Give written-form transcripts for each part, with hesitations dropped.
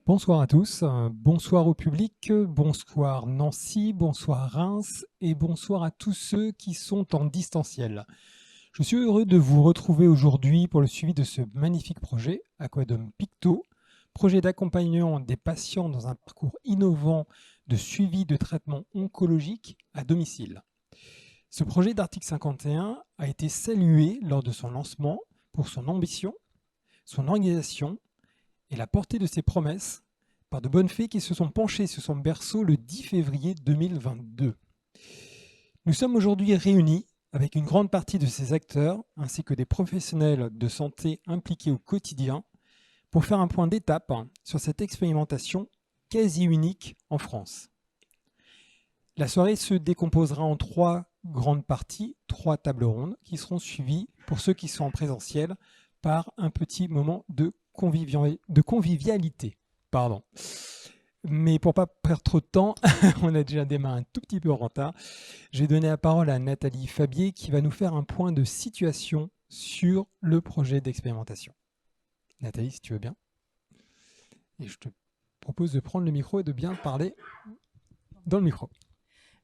Bonsoir à tous, bonsoir au public, bonsoir Nancy, bonsoir Reims et bonsoir à tous ceux qui sont en distanciel. Je suis heureux de vous retrouver aujourd'hui pour le suivi de ce magnifique projet Aquadome Picto, projet d'accompagnement des patients dans un parcours innovant de suivi de traitement oncologique à domicile. Ce projet d'article 51 a été salué lors de son lancement pour son ambition, son organisation et la portée de ses promesses par de bonnes fées qui se sont penchées sur son berceau le 10 février 2022. Nous sommes aujourd'hui réunis avec une grande partie de ces acteurs ainsi que des professionnels de santé impliqués au quotidien pour faire un point d'étape sur cette expérimentation quasi unique en France. La soirée se décomposera en 3 grandes parties, 3 tables rondes qui seront suivies pour ceux qui sont en présentiel par un petit moment de convivialité. Pardon. Mais pour ne pas perdre trop de temps, on a déjà démarré un tout petit peu en retard. Je vais donner la parole à Nathalie Fabier qui va nous faire un point de situation sur le projet d'expérimentation. Nathalie, si tu veux bien. Et je te propose de prendre le micro et de bien parler dans le micro.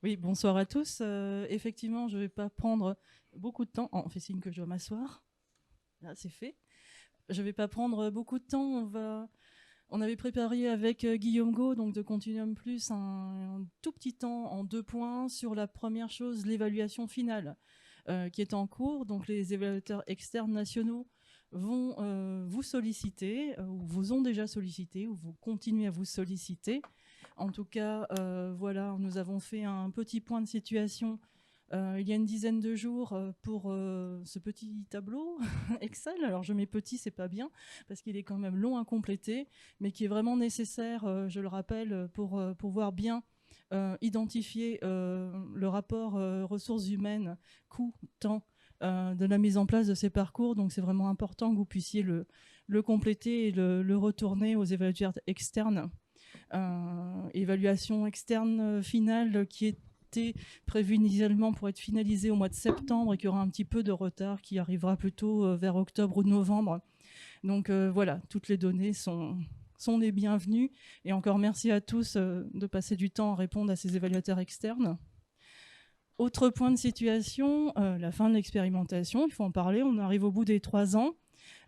Oui, bonsoir à tous. Effectivement, je ne vais pas prendre beaucoup de temps. Oh, on fait signe que je dois m'asseoir. Là, c'est fait. Je ne vais pas prendre beaucoup de temps. On avait préparé avec Guillaume Gau, donc de Continuum Plus, un tout petit temps en 2 points sur la première chose, l'évaluation finale qui est en cours. Donc les évaluateurs externes nationaux vont vous solliciter, ou vous ont déjà sollicité, ou vous continuez à vous solliciter. En tout cas, voilà, nous avons fait un petit point de situation il y a une dizaine de jours pour ce petit tableau Excel. Alors je mets petit, c'est pas bien parce qu'il est quand même long à compléter, mais qui est vraiment nécessaire, je le rappelle, pour pouvoir bien identifier le rapport ressources humaines, coût, temps de la mise en place de ces parcours. Donc c'est vraiment important que vous puissiez le compléter et le retourner aux évaluateurs externes. Évaluation externe finale qui était prévue initialement pour être finalisée au mois de septembre et qui aura un petit peu de retard, qui arrivera plutôt vers octobre ou novembre. Donc voilà, toutes les données sont les bienvenues. Et encore merci à tous de passer du temps à répondre à ces évaluateurs externes. Autre point de situation, la fin de l'expérimentation, il faut en parler, on arrive au bout des 3 ans.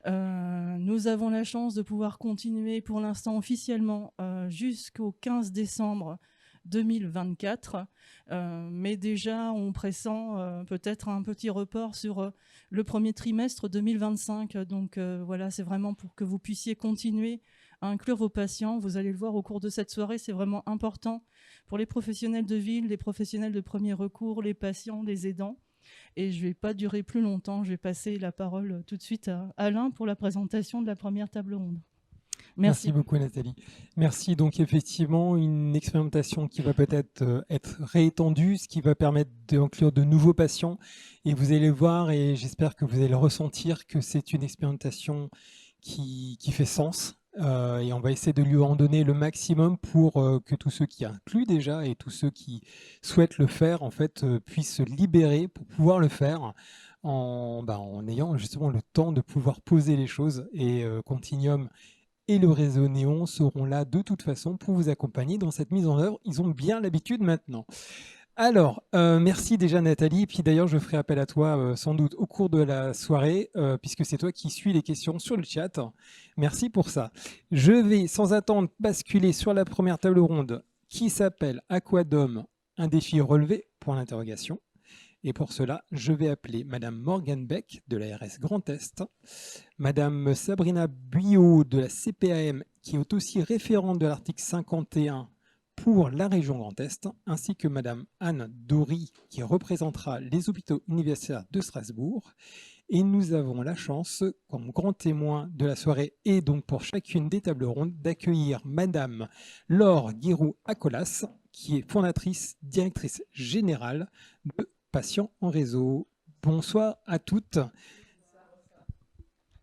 Nous avons la chance de pouvoir continuer pour l'instant officiellement jusqu'au 15 décembre 2024, mais déjà on pressent peut-être un petit report sur le premier trimestre 2025. Donc voilà, c'est vraiment pour que vous puissiez continuer à inclure vos patients. Vous allez le voir au cours de cette soirée, c'est vraiment important pour les professionnels de ville, les professionnels de premier recours, les patients, les aidants. Et je ne vais pas durer plus longtemps, je vais passer la parole tout de suite à Alain pour la présentation de la première table ronde. Merci beaucoup Nathalie. Merci. Donc effectivement, une expérimentation qui va peut-être être réétendue, ce qui va permettre d'inclure de nouveaux patients. Et vous allez voir, et j'espère que vous allez le ressentir, que c'est une expérimentation qui fait sens. Et on va essayer de lui en donner le maximum pour que tous ceux qui incluent déjà et tous ceux qui souhaitent le faire en fait puissent se libérer pour pouvoir le faire en ayant justement le temps de pouvoir poser les choses. Et Continuum et le réseau Néon seront là de toute façon pour vous accompagner dans cette mise en œuvre. Ils ont bien l'habitude maintenant. Alors, merci déjà Nathalie. Et puis d'ailleurs, je ferai appel à toi sans doute au cours de la soirée, puisque c'est toi qui suis les questions sur le chat. Merci pour ça. Je vais sans attendre basculer sur la première table ronde qui s'appelle Aquadome, un défi relevé, point d'interrogation. Et pour cela, je vais appeler Madame Morgane Beck de l'ARS Grand Est, Madame Sabrina Buyot de la CPAM, qui est aussi référente de l'article 51 pour la région Grand Est, ainsi que Madame Anne Dory, qui représentera les hôpitaux universitaires de Strasbourg. Et nous avons la chance, comme grand témoin de la soirée et donc pour chacune des tables rondes, d'accueillir Madame Laure Guiraud-Acolas, qui est fondatrice, directrice générale de Patients en réseau. Bonsoir à toutes.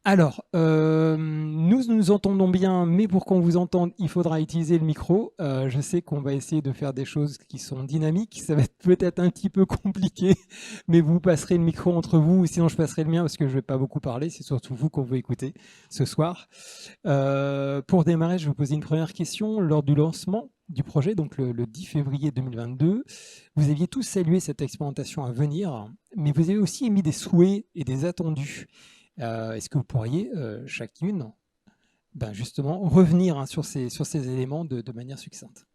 Alors, nous nous entendons bien, mais pour qu'on vous entende, il faudra utiliser le micro. Je sais qu'on va essayer de faire des choses qui sont dynamiques. Ça va être peut-être un petit peu compliqué, mais vous passerez le micro entre vous, ou sinon je passerai le mien parce que je ne vais pas beaucoup parler. C'est surtout vous qu'on veut écouter ce soir. Pour démarrer, je vais vous poser une première question. Lors du lancement du projet, donc le 10 février 2022, vous aviez tous salué cette expérimentation à venir, mais vous avez aussi émis des souhaits et des attendus. Est-ce que vous pourriez, chacune, justement, revenir sur ces éléments de manière succincte?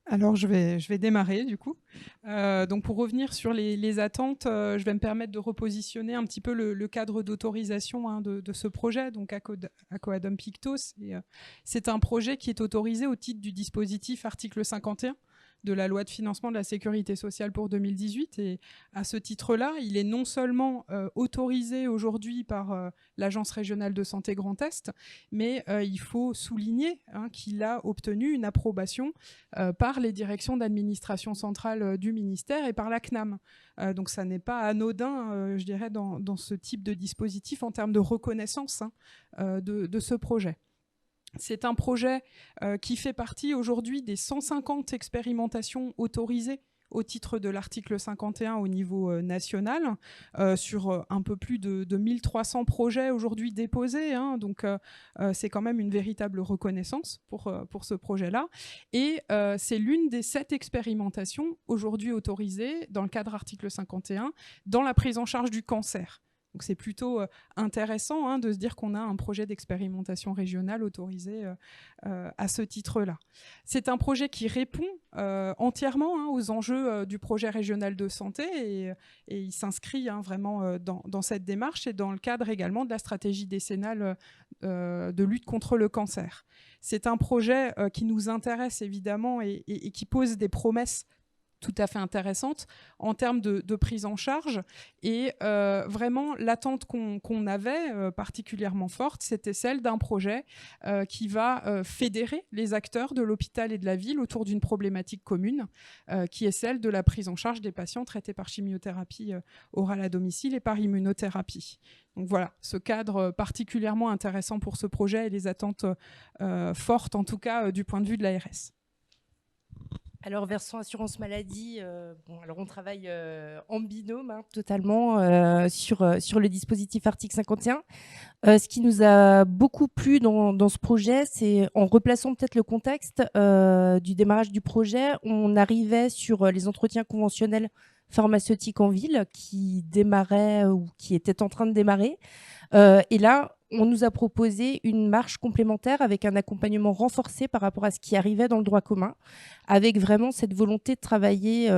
Alors, je vais démarrer du coup. Donc, pour revenir sur les attentes, je vais me permettre de repositionner un petit peu le cadre d'autorisation de ce projet. Donc, Aquadom Pictos, c'est un projet qui est autorisé au titre du dispositif article 51 de la loi de financement de la sécurité sociale pour 2018. Et à ce titre-là, il est non seulement autorisé aujourd'hui par l'Agence régionale de santé Grand Est, mais il faut souligner qu'il a obtenu une approbation par les directions d'administration centrale du ministère et par la CNAM. Donc ça n'est pas anodin, je dirais, dans ce type de dispositif en termes de reconnaissance de ce projet. C'est un projet qui fait partie aujourd'hui des 150 expérimentations autorisées au titre de l'article 51 au niveau national, sur un peu plus de 1300 projets aujourd'hui déposés. Donc c'est quand même une véritable reconnaissance pour ce projet-là. Et c'est l'une des 7 expérimentations aujourd'hui autorisées dans le cadre article 51 dans la prise en charge du cancer. Donc c'est plutôt intéressant de se dire qu'on a un projet d'expérimentation régionale autorisé à ce titre-là. C'est un projet qui répond entièrement aux enjeux du projet régional de santé et il s'inscrit vraiment dans cette démarche et dans le cadre également de la stratégie décennale de lutte contre le cancer. C'est un projet qui nous intéresse évidemment et qui pose des promesses tout à fait intéressante en termes de prise en charge. Et vraiment, l'attente qu'on avait particulièrement forte, c'était celle d'un projet qui va fédérer les acteurs de l'hôpital et de la ville autour d'une problématique commune, qui est celle de la prise en charge des patients traités par chimiothérapie orale à domicile et par immunothérapie. Donc voilà, ce cadre particulièrement intéressant pour ce projet et les attentes fortes, en tout cas du point de vue de l'ARS. Alors, versant assurance maladie, alors on travaille en binôme totalement sur le dispositif article 51. Ce qui nous a beaucoup plu dans ce projet, c'est en replaçant peut-être le contexte du démarrage du projet, on arrivait sur les entretiens conventionnels pharmaceutiques en ville qui démarraient ou qui étaient en train de démarrer. Et là, on nous a proposé une marche complémentaire avec un accompagnement renforcé par rapport à ce qui arrivait dans le droit commun, avec vraiment cette volonté de travailler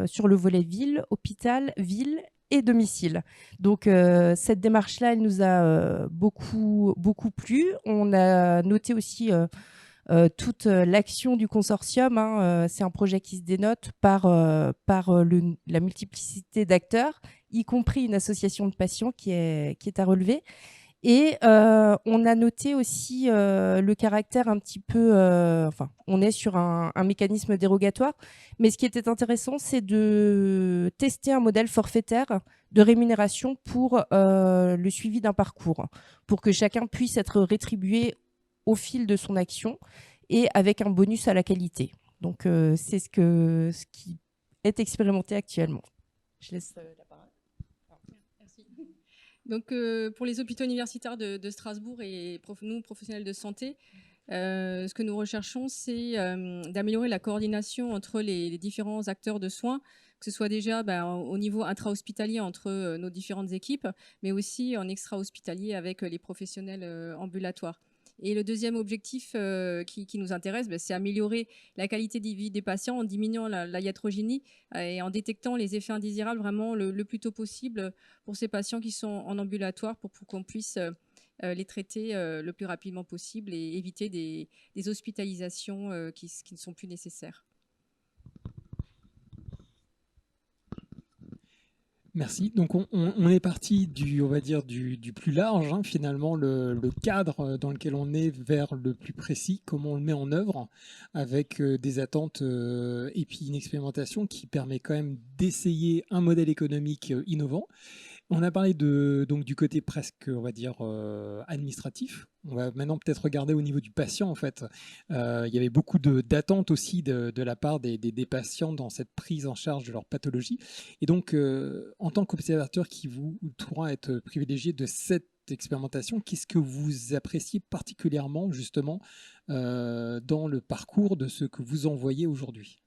sur le volet ville, hôpital, ville et domicile. Donc cette démarche-là, elle nous a beaucoup plu. On a noté aussi toute l'action du consortium. C'est un projet qui se dénote par la multiplicité d'acteurs, y compris une association de patients qui est à relever. Et on a noté aussi le caractère un petit peu... on est sur un mécanisme dérogatoire, mais ce qui était intéressant, c'est de tester un modèle forfaitaire de rémunération pour le suivi d'un parcours, pour que chacun puisse être rétribué au fil de son action et avec un bonus à la qualité. Donc, c'est ce qui est expérimenté actuellement. Je laisse la parole. Merci. Donc, pour les hôpitaux universitaires de Strasbourg et nous, professionnels de santé, ce que nous recherchons, c'est d'améliorer la coordination entre les différents acteurs de soins, que ce soit déjà au niveau intra-hospitalier entre nos différentes équipes, mais aussi en extra-hospitalier avec les professionnels ambulatoires. Et le deuxième objectif qui nous intéresse, c'est améliorer la qualité de vie des patients en diminuant la iatrogénie et en détectant les effets indésirables vraiment le plus tôt possible pour ces patients qui sont en ambulatoire pour qu'on puisse les traiter le plus rapidement possible et éviter des hospitalisations qui ne sont plus nécessaires. Merci. Donc on est parti on va dire du plus large, finalement, le cadre dans lequel on est vers le plus précis, comment on le met en œuvre, avec des attentes et puis une expérimentation qui permet quand même d'essayer un modèle économique innovant. On a parlé donc du côté presque, on va dire, administratif. On va maintenant peut-être regarder au niveau du patient, en fait. Il y avait beaucoup d'attentes aussi de la part des patients dans cette prise en charge de leur pathologie. Et donc, en tant qu'observateur qui vous pourra être privilégié de cette expérimentation, qu'est-ce que vous appréciez particulièrement, justement, dans le parcours de ce que vous envoyez aujourd'hui?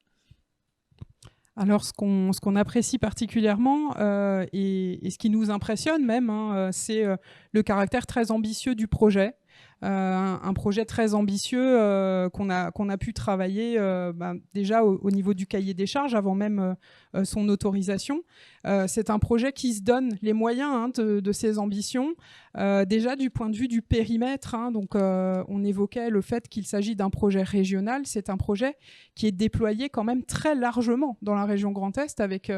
Alors, ce qu'on apprécie particulièrement et ce qui nous impressionne même, hein, c'est le caractère très ambitieux du projet. Un projet très ambitieux qu'on a pu travailler déjà au niveau du cahier des charges avant même son autorisation. C'est un projet qui se donne les moyens de ses ambitions. Déjà du point de vue du périmètre, donc on évoquait le fait qu'il s'agit d'un projet régional. C'est un projet qui est déployé quand même très largement dans la région Grand Est avec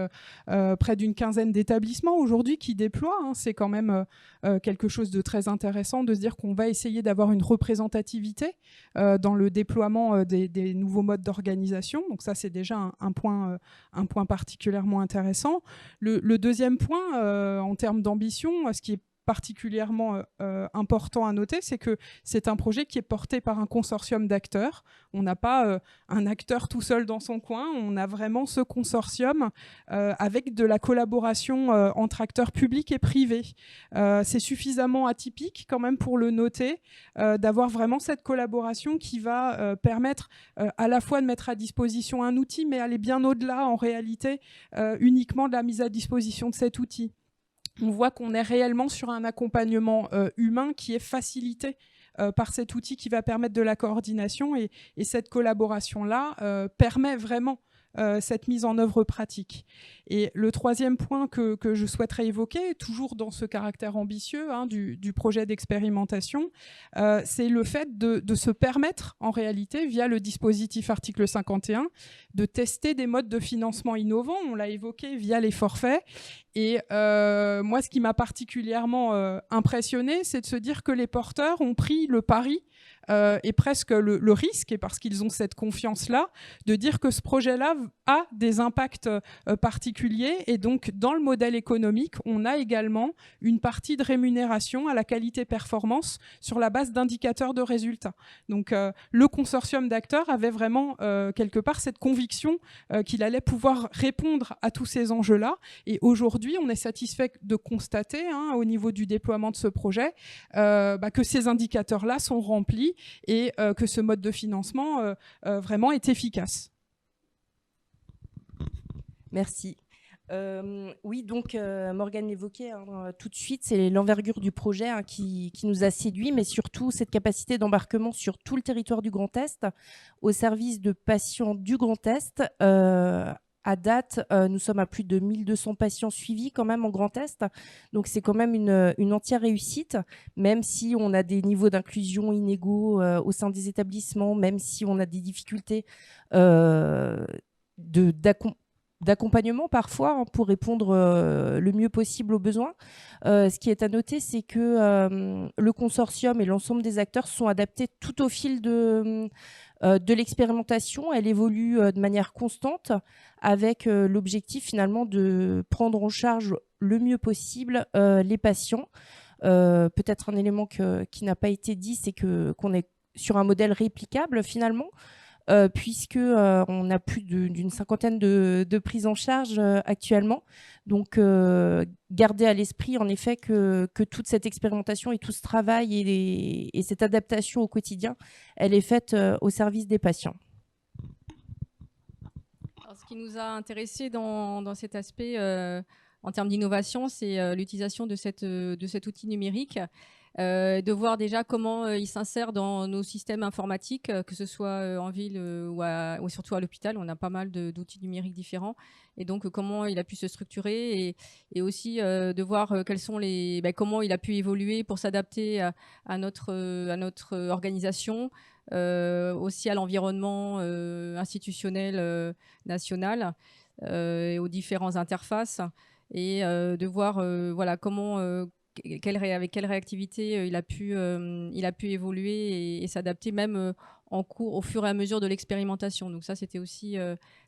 près d'une quinzaine d'établissements aujourd'hui qui déploient. C'est quand même quelque chose de très intéressant de se dire qu'on va essayer d'avoir une représentativité dans le déploiement des nouveaux modes d'organisation. Donc ça, c'est déjà un point particulièrement intéressant. Le deuxième point, en termes d'ambition, ce qui est particulièrement important à noter, c'est que c'est un projet qui est porté par un consortium d'acteurs. On n'a pas un acteur tout seul dans son coin, on a vraiment ce consortium avec de la collaboration entre acteurs publics et privés. C'est suffisamment atypique quand même pour le noter, d'avoir vraiment cette collaboration qui va permettre à la fois de mettre à disposition un outil, mais aller bien au-delà en réalité uniquement de la mise à disposition de cet outil. On voit qu'on est réellement sur un accompagnement humain qui est facilité par cet outil qui va permettre de la coordination et cette collaboration-là permet vraiment cette mise en œuvre pratique. Et le troisième point que je souhaiterais évoquer, toujours dans ce caractère ambitieux du projet d'expérimentation, c'est le fait de se permettre en réalité, via le dispositif article 51, de tester des modes de financement innovants. On l'a évoqué via les forfaits. Et moi, ce qui m'a particulièrement impressionné, c'est de se dire que les porteurs ont pris le pari et presque le risque, et parce qu'ils ont cette confiance-là, de dire que ce projet-là a des impacts particuliers. Et donc, dans le modèle économique, on a également une partie de rémunération à la qualité-performance sur la base d'indicateurs de résultats. Donc, le consortium d'acteurs avait vraiment, quelque part, cette conviction qu'il allait pouvoir répondre à tous ces enjeux-là. Et aujourd'hui, on est satisfait de constater, au niveau du déploiement de ce projet, que ces indicateurs-là sont remplis et que ce mode de financement vraiment est efficace. Merci. Oui, donc Morgane l'évoquait tout de suite, c'est l'envergure du projet qui nous a séduit, mais surtout cette capacité d'embarquement sur tout le territoire du Grand Est, au service de patients du Grand Est. À date, nous sommes à plus de 1200 patients suivis quand même en Grand Est. Donc, c'est quand même une entière réussite, même si on a des niveaux d'inclusion inégaux au sein des établissements, même si on a des difficultés d'accompagnement parfois pour répondre le mieux possible aux besoins. Ce qui est à noter, c'est que le consortium et l'ensemble des acteurs sont adaptés tout au fil de l'expérimentation. Elle évolue de manière constante avec l'objectif finalement de prendre en charge le mieux possible les patients. Peut-être un élément qui n'a pas été dit, c'est qu'on est sur un modèle réplicable finalement, puisque on a plus d'une cinquantaine de prises en charge actuellement. Donc, garder à l'esprit en effet que toute cette expérimentation et tout ce travail et cette adaptation au quotidien, elle est faite au service des patients. Alors, ce qui nous a intéressé dans cet aspect en termes d'innovation, c'est l'utilisation de cet outil numérique. De voir déjà comment il s'insère dans nos systèmes informatiques, que ce soit en ville ou surtout à l'hôpital. On a pas mal d'outils numériques différents. Et donc, comment il a pu se structurer et aussi de voir comment il a pu évoluer pour s'adapter à notre organisation, aussi à l'environnement institutionnel national et aux différentes interfaces. Et de voir comment... avec quelle réactivité il a pu évoluer et s'adapter même en cours au fur et à mesure de l'expérimentation. Donc ça, c'était aussi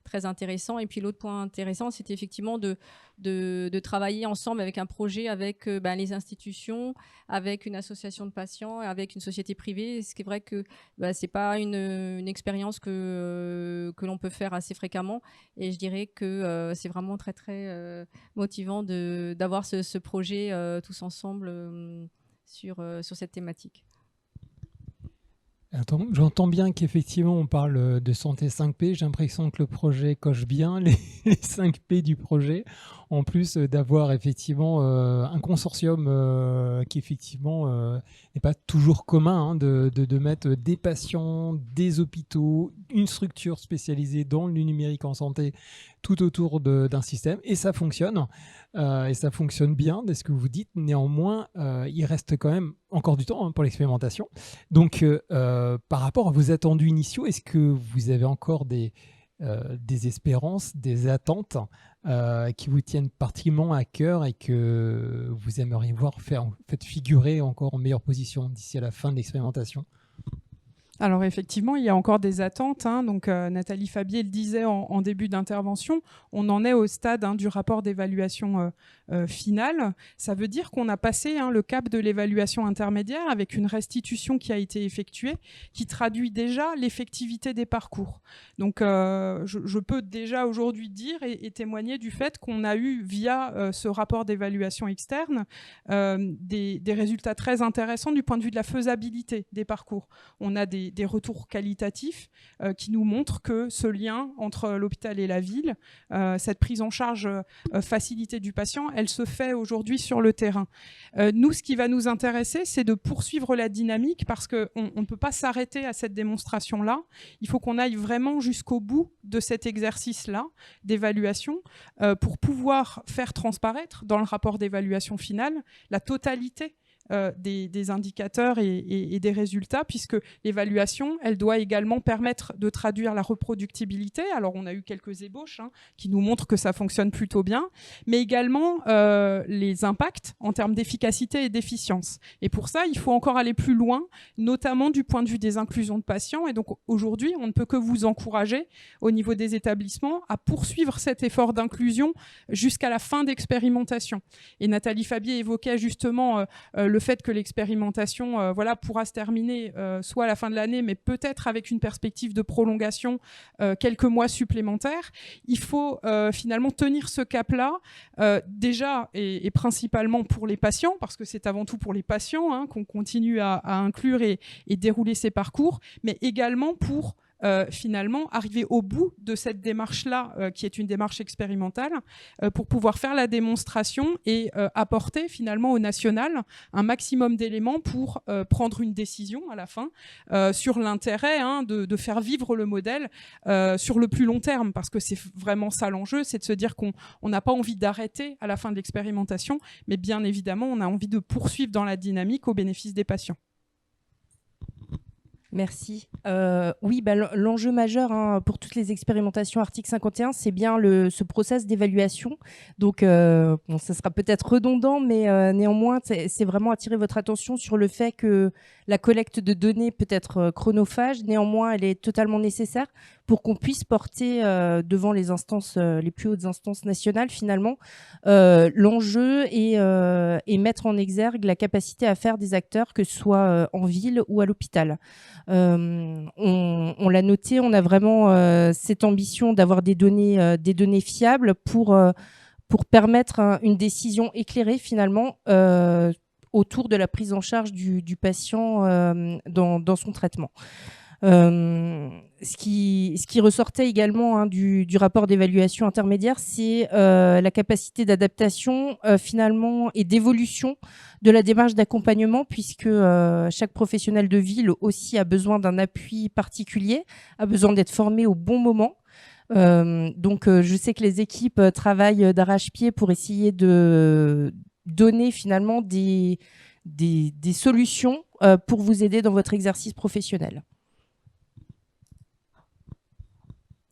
très intéressant. Et puis l'autre point intéressant, c'était effectivement de travailler ensemble avec un projet, avec les institutions, avec une association de patients, avec une société privée. Ce qui est vrai que c'est pas une expérience que l'on peut faire assez fréquemment. Et je dirais que c'est vraiment très très motivant d'avoir ce projet tous ensemble sur cette thématique. Attends, j'entends bien qu'effectivement on parle de santé 5P. J'ai l'impression que le projet coche bien les 5P du projet, en plus d'avoir effectivement un consortium qui effectivement n'est pas toujours commun, hein, de mettre des patients, des hôpitaux, une structure spécialisée dans le numérique en santé tout autour d'un système, et ça fonctionne. Et ça fonctionne bien, de ce que vous dites. Néanmoins, il reste quand même encore du temps, hein, pour l'expérimentation. Donc, par rapport à vos attendus initiaux, est-ce que vous avez encore des espérances, des attentes qui vous tiennent particulièrement à cœur et que vous aimeriez voir faire, en fait, figurer encore en meilleure position d'ici à la fin de l'expérimentation? Alors effectivement, il y a encore des attentes, hein. Donc Nathalie Fabier le disait en début d'intervention, on en est au stade, hein, du rapport d'évaluation finale. Ça veut dire qu'on a passé, hein, le cap de l'évaluation intermédiaire avec une restitution qui a été effectuée, qui traduit déjà l'effectivité des parcours. Donc je peux déjà aujourd'hui dire et témoigner du fait qu'on a eu, via ce rapport d'évaluation externe, des résultats très intéressants du point de vue de la faisabilité des parcours. On a des retours qualitatifs qui nous montrent que ce lien entre l'hôpital et la ville, cette prise en charge facilitée du patient, elle se fait aujourd'hui sur le terrain. Nous, ce qui va nous intéresser, c'est de poursuivre la dynamique, parce qu'on ne peut pas s'arrêter à cette démonstration-là. Il faut qu'on aille vraiment jusqu'au bout de cet exercice-là d'évaluation pour pouvoir faire transparaître dans le rapport d'évaluation finale la totalité des indicateurs et des résultats, puisque l'évaluation, elle doit également permettre de traduire la reproductibilité. Alors, on a eu quelques ébauches, hein, qui nous montrent que ça fonctionne plutôt bien, mais également les impacts en termes d'efficacité et d'efficience. Et pour ça, il faut encore aller plus loin, notamment du point de vue des inclusions de patients. Et donc, aujourd'hui, on ne peut que vous encourager, au niveau des établissements, à poursuivre cet effort d'inclusion jusqu'à la fin d'expérimentation. Et Nathalie Fabier évoquait justement le fait que l'expérimentation pourra se terminer soit à la fin de l'année, mais peut-être avec une perspective de prolongation quelques mois supplémentaires. Il faut finalement tenir ce cap-là, déjà et principalement pour les patients, parce que c'est avant tout pour les patients, hein, qu'on continue à inclure et dérouler ces parcours, mais également pour finalement arriver au bout de cette démarche-là, qui est une démarche expérimentale, pour pouvoir faire la démonstration et apporter finalement au national un maximum d'éléments pour prendre une décision à la fin sur l'intérêt, hein, de faire vivre le modèle sur le plus long terme, parce que c'est vraiment ça l'enjeu, c'est de se dire qu'on n'a pas envie d'arrêter à la fin de l'expérimentation, mais bien évidemment on a envie de poursuivre dans la dynamique au bénéfice des patients. Merci. Oui, l'enjeu majeur, hein, pour toutes les expérimentations article 51, c'est bien ce process d'évaluation. Donc, ça sera peut-être redondant, mais néanmoins, c'est vraiment attirer votre attention sur le fait que la collecte de données peut être chronophage. Néanmoins, elle est totalement nécessaire pour qu'on puisse porter devant les instances, les plus hautes instances nationales, finalement, l'enjeu et mettre en exergue la capacité à faire des acteurs, que ce soit en ville ou à l'hôpital. On l'a noté, on a vraiment cette ambition d'avoir des données fiables pour permettre une décision éclairée, finalement, autour de la prise en charge du patient dans son traitement. Ce qui ressortait également, hein, du rapport d'évaluation intermédiaire, c'est la capacité d'adaptation finalement et d'évolution de la démarche d'accompagnement, puisque chaque professionnel de ville aussi a besoin d'un appui particulier, a besoin d'être formé au bon moment. Donc je sais que les équipes travaillent d'arrache-pied pour essayer de donner finalement des solutions pour vous aider dans votre exercice professionnel.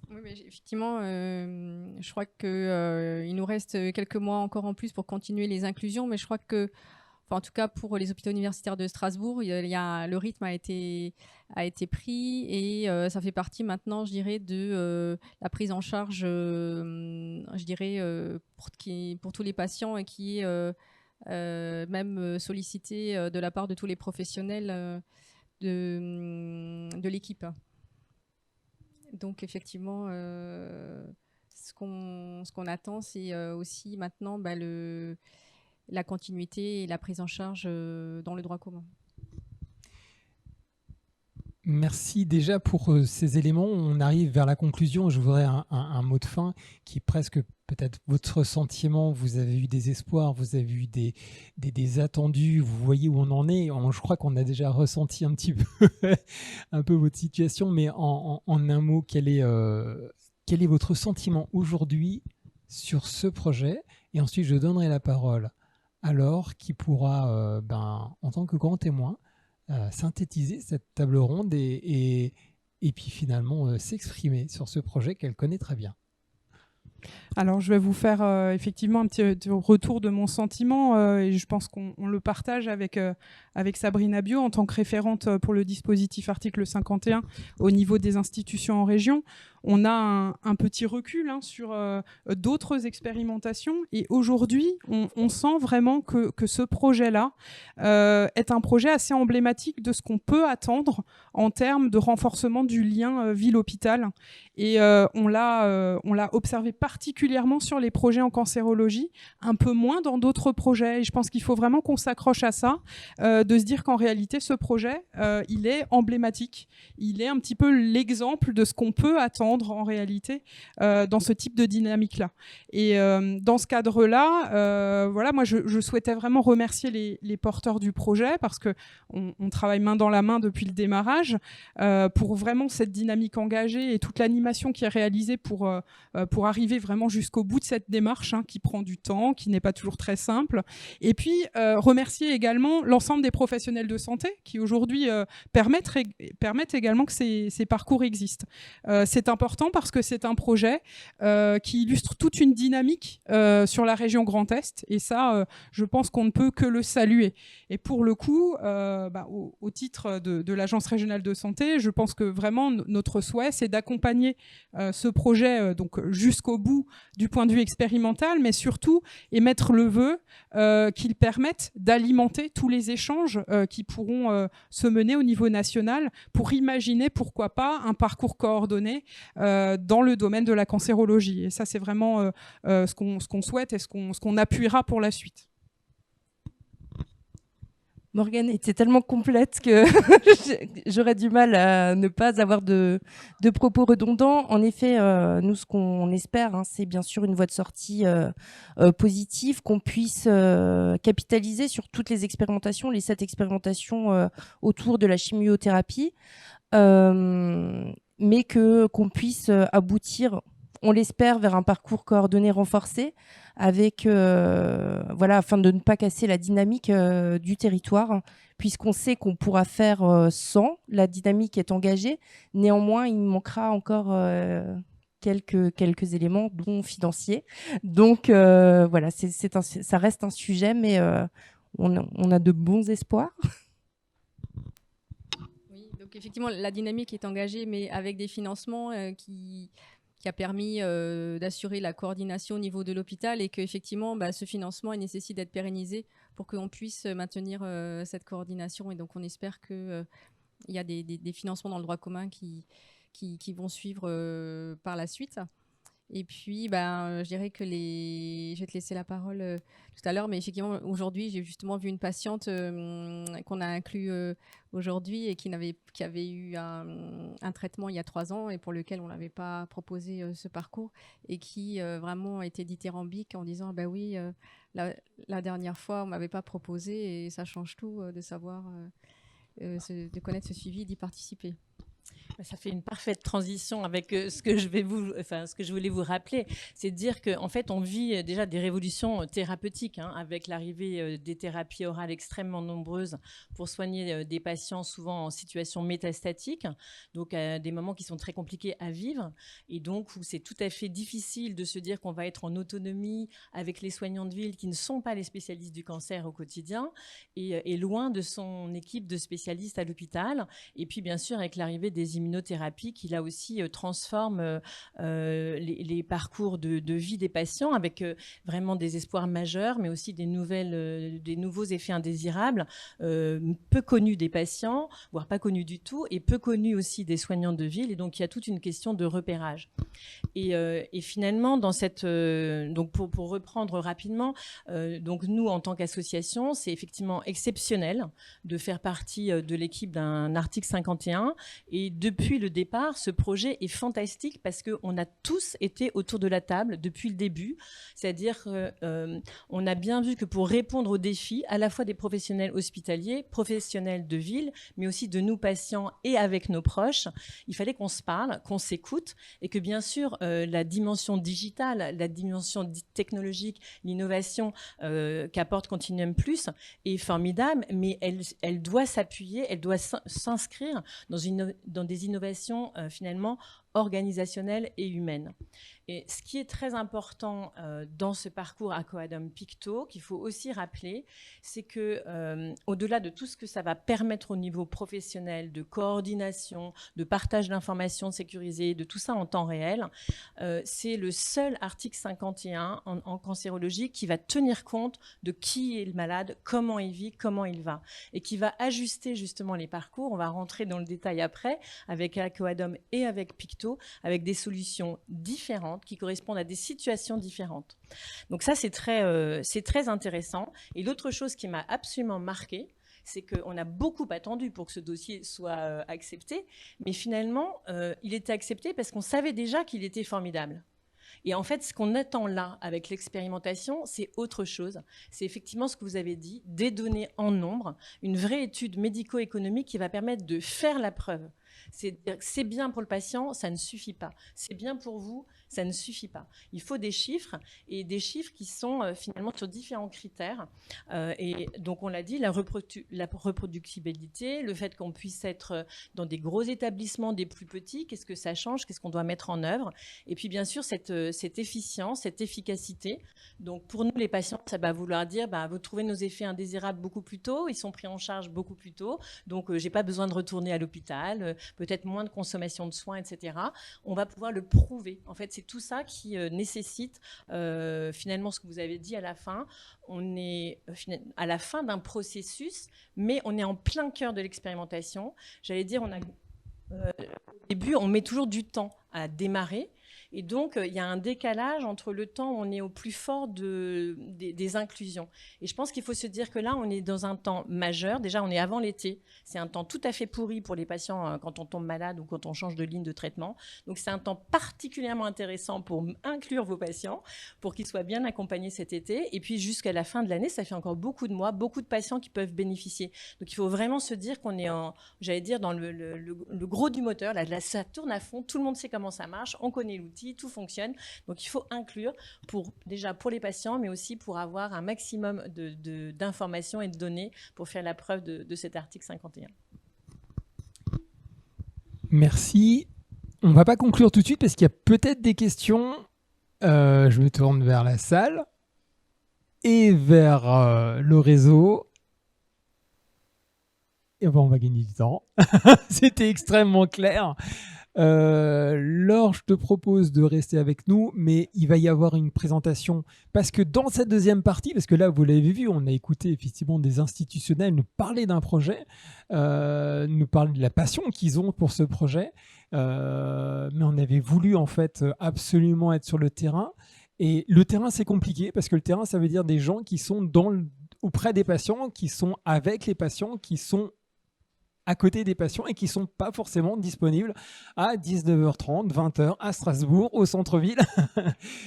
Oui, mais effectivement, je crois qu'il nous reste quelques mois encore en plus pour continuer les inclusions, mais je crois que Enfin, en tout cas, pour les hôpitaux universitaires de Strasbourg, le rythme a été pris et ça fait partie maintenant, je dirais, de la prise en charge, je dirais, pour tous les patients et qui est même sollicité de la part de tous les professionnels de l'équipe. Donc, effectivement, ce qu'on attend, c'est aussi maintenant la continuité et la prise en charge dans le droit commun. Merci déjà pour ces éléments. On arrive vers la conclusion. Je voudrais un mot de fin qui est presque peut-être votre sentiment. Vous avez eu des espoirs, vous avez eu des attendus, vous voyez où on en est. Je crois qu'on a déjà ressenti un petit peu, un peu votre situation, mais en un mot, quel est votre sentiment aujourd'hui sur ce projet? Et ensuite, je donnerai la parole à Laure qui pourra, en tant que grand témoin, synthétiser cette table ronde et puis finalement s'exprimer sur ce projet qu'elle connaît très bien. Alors, je vais vous faire effectivement un petit retour de mon sentiment et je pense qu'on le partage avec Sabrina Bio en tant que référente pour le dispositif article 51 au niveau des institutions en région. On a un petit recul sur d'autres expérimentations et aujourd'hui, on sent vraiment que ce projet-là est un projet assez emblématique de ce qu'on peut attendre en termes de renforcement du lien ville-hôpital. Et on l'a observé particulièrement sur les projets en cancérologie, un peu moins dans d'autres projets. Et je pense qu'il faut vraiment qu'on s'accroche à ça, de se dire qu'en réalité, ce projet, il est emblématique. Il est un petit peu l'exemple de ce qu'on peut attendre en réalité dans ce type de dynamique-là. Et dans ce cadre-là, voilà, moi, je souhaitais vraiment remercier les porteurs du projet parce qu'on travaille main dans la main depuis le démarrage pour vraiment cette dynamique engagée et toute l'animation qui est réalisée pour arriver vraiment jusqu'au bout de cette démarche qui prend du temps, qui n'est pas toujours très simple. Et puis, remercier également l'ensemble des professionnels de santé qui aujourd'hui permettent également que ces parcours existent. C'est important parce que c'est un projet qui illustre toute une dynamique sur la région Grand Est. Et ça, je pense qu'on ne peut que le saluer. Et pour le coup, au titre de l'Agence régionale de santé, je pense que vraiment notre souhait, c'est d'accompagner ce projet donc jusqu'au bout du point de vue expérimental, mais surtout émettre le vœu qu'il permette d'alimenter tous les échanges qui pourront se mener au niveau national pour imaginer, pourquoi pas, un parcours coordonné dans le domaine de la cancérologie. Et ça, c'est vraiment ce qu'on souhaite et ce qu'on appuiera pour la suite. Morgane était tellement complète que j'aurais du mal à ne pas avoir de propos redondants. En effet, nous, ce qu'on espère, c'est bien sûr une voie de sortie positive, qu'on puisse capitaliser sur toutes les expérimentations, les 7 expérimentations autour de la chimiothérapie, mais qu'on puisse aboutir, on l'espère, vers un parcours coordonné renforcé avec, afin de ne pas casser la dynamique du territoire, puisqu'on sait qu'on pourra faire sans, la dynamique est engagée. Néanmoins, il manquera encore quelques éléments, dont financiers. Donc, ça reste un sujet, mais on a de bons espoirs. Oui, donc effectivement, la dynamique est engagée, mais avec des financements qui a permis d'assurer la coordination au niveau de l'hôpital et qu'effectivement, ce financement nécessite d'être pérennisé pour qu'on puisse maintenir cette coordination. Et donc, on espère qu'il y a des financements dans le droit commun qui vont suivre par la suite. Et puis, je dirais que je vais te laisser la parole tout à l'heure, mais effectivement, aujourd'hui, j'ai justement vu une patiente qu'on a inclus aujourd'hui et qui avait eu un traitement il y a 3 ans et pour lequel on n'avait pas proposé ce parcours et qui vraiment était dithyrambique en disant « oui, la dernière fois, on ne m'avait pas proposé et ça change tout de savoir, de connaître ce suivi et d'y participer ». Ça fait une parfaite transition avec ce que je voulais vous rappeler, c'est de dire qu'en fait, on vit déjà des révolutions thérapeutiques avec l'arrivée des thérapies orales extrêmement nombreuses pour soigner des patients souvent en situation métastatique, donc à des moments qui sont très compliqués à vivre, et donc où c'est tout à fait difficile de se dire qu'on va être en autonomie avec les soignants de ville qui ne sont pas les spécialistes du cancer au quotidien, et loin de son équipe de spécialistes à l'hôpital, et puis bien sûr avec l'arrivée des immunothérapie qui là aussi transforme les parcours de vie des patients avec vraiment des espoirs majeurs, mais aussi des nouveaux effets indésirables, peu connus des patients, voire pas connus du tout, et peu connus aussi des soignants de ville. Et donc il y a toute une question de repérage. Et finalement, dans cette, donc pour reprendre rapidement, donc nous en tant qu'association, c'est effectivement exceptionnel de faire partie de l'équipe d'un article 51. Et depuis le départ, ce projet est fantastique parce qu'on a tous été autour de la table depuis le début. C'est-à-dire qu'on a bien vu que pour répondre aux défis, à la fois des professionnels hospitaliers, professionnels de ville, mais aussi de nous patients et avec nos proches, il fallait qu'on se parle, qu'on s'écoute et que bien sûr la dimension digitale, la dimension technologique, l'innovation qu'apporte Continuum Plus est formidable, mais elle doit s'appuyer, elle doit s'inscrire dans des innovations finalement organisationnelles et humaines. Et ce qui est très important dans ce parcours Acoadom Picto, qu'il faut aussi rappeler, c'est que au-delà de tout ce que ça va permettre au niveau professionnel, de coordination, de partage d'informations sécurisées, de tout ça en temps réel, c'est le seul article 51 en cancérologie qui va tenir compte de qui est le malade, comment il vit, comment il va, et qui va ajuster justement les parcours. On va rentrer dans le détail après, avec Acoadom et avec Picto, avec des solutions différentes qui correspondent à des situations différentes. Donc ça, c'est très intéressant. Et l'autre chose qui m'a absolument marquée, c'est qu'on a beaucoup attendu pour que ce dossier soit accepté, mais finalement, il était accepté parce qu'on savait déjà qu'il était formidable. Et en fait, ce qu'on attend là, avec l'expérimentation, c'est autre chose. C'est effectivement ce que vous avez dit, des données en nombre, une vraie étude médico-économique qui va permettre de faire la preuve. C'est bien pour le patient, ça ne suffit pas. C'est bien pour vous, ça ne suffit pas. Il faut des chiffres, et des chiffres qui sont finalement sur différents critères. Et donc, on l'a dit, la reproductibilité, le fait qu'on puisse être dans des gros établissements, des plus petits, qu'est-ce que ça change, qu'est-ce qu'on doit mettre en œuvre. Et puis, bien sûr, cette efficience, cette efficacité. Donc, pour nous, les patients, ça va vouloir dire, vous trouvez nos effets indésirables beaucoup plus tôt, ils sont pris en charge beaucoup plus tôt, donc j'ai pas besoin de retourner à l'hôpital, peut-être moins de consommation de soins, etc. On va pouvoir le prouver. En fait, c'est tout ça qui nécessite finalement ce que vous avez dit à la fin. On est à la fin d'un processus, mais on est en plein cœur de l'expérimentation. J'allais dire, au début, on met toujours du temps à démarrer. Et donc, il y a un décalage entre le temps où on est au plus fort des inclusions. Et je pense qu'il faut se dire que là, on est dans un temps majeur. Déjà, on est avant l'été. C'est un temps tout à fait pourri pour les patients quand on tombe malade ou quand on change de ligne de traitement. Donc, c'est un temps particulièrement intéressant pour inclure vos patients, pour qu'ils soient bien accompagnés cet été. Et puis, jusqu'à la fin de l'année, ça fait encore beaucoup de mois, beaucoup de patients qui peuvent bénéficier. Donc, il faut vraiment se dire qu'on est j'allais dire, dans le gros du moteur. Là, ça tourne à fond. Tout le monde sait comment ça marche. On connaît l'outil. Tout fonctionne. Donc, il faut inclure déjà pour les patients, mais aussi pour avoir un maximum d'informations et de données pour faire la preuve de cet article 51. Merci. On ne va pas conclure tout de suite parce qu'il y a peut-être des questions. Je me tourne vers la salle et vers le réseau. Et on va gagner du temps. C'était extrêmement clair. Laure, je te propose de rester avec nous, mais il va y avoir une présentation parce que dans cette deuxième partie, parce que là vous l'avez vu, on a écouté effectivement des institutionnels nous parler d'un projet, nous parler de la passion qu'ils ont pour ce projet, mais on avait voulu en fait absolument être sur le terrain, et le terrain c'est compliqué parce que le terrain ça veut dire des gens qui sont auprès des patients, qui sont avec les patients, qui sont à côté des patients et qui ne sont pas forcément disponibles à 19h30, 20h à Strasbourg, au centre-ville.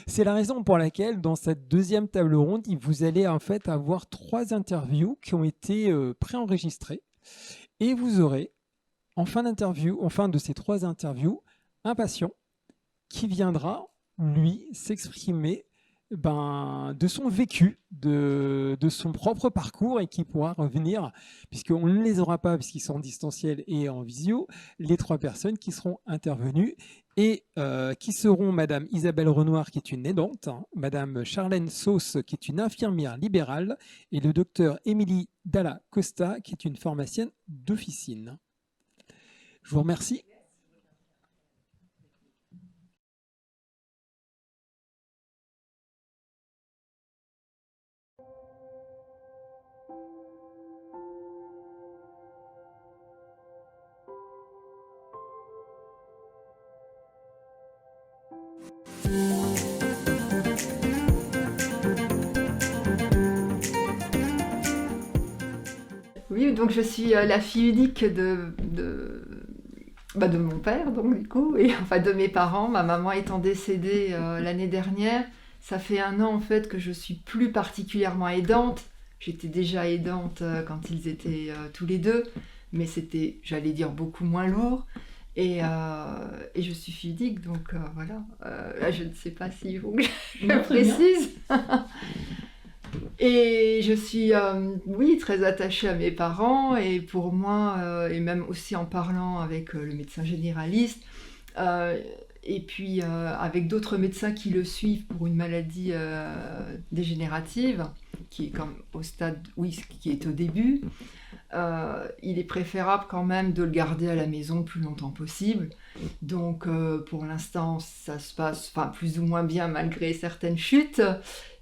C'est la raison pour laquelle, dans cette deuxième table ronde, vous allez en fait avoir 3 interviews qui ont été préenregistrées et vous aurez en fin de ces 3 interviews, un patient qui viendra, lui, s'exprimer de son vécu, de son propre parcours et qui pourra revenir, puisqu'on ne les aura pas, puisqu'ils sont en distanciel et en visio, les 3 personnes qui seront intervenues et qui seront Madame Isabelle Renoir, qui est une aidante, Madame Charlène Sauce, qui est une infirmière libérale, et le docteur Émilie Dalla Costa, qui est une pharmacienne d'officine. Je vous remercie. Oui, donc je suis la fille unique de mon père, donc du coup, et enfin de mes parents. Ma maman étant décédée l'année dernière, ça fait 1 an en fait que je suis plus particulièrement aidante. J'étais déjà aidante quand ils étaient tous les 2, mais c'était, j'allais dire, beaucoup moins lourd. Et je suis fille unique, donc voilà. Là, je ne sais pas s'il faut que je précise. Et je suis, oui, très attachée à mes parents, et pour moi, et même aussi en parlant avec le médecin généraliste, et puis avec d'autres médecins qui le suivent pour une maladie dégénérative, qui est comme au stade, oui, qui est au début, il est préférable quand même de le garder à la maison le plus longtemps possible. Donc pour l'instant, ça se passe plus ou moins bien malgré certaines chutes,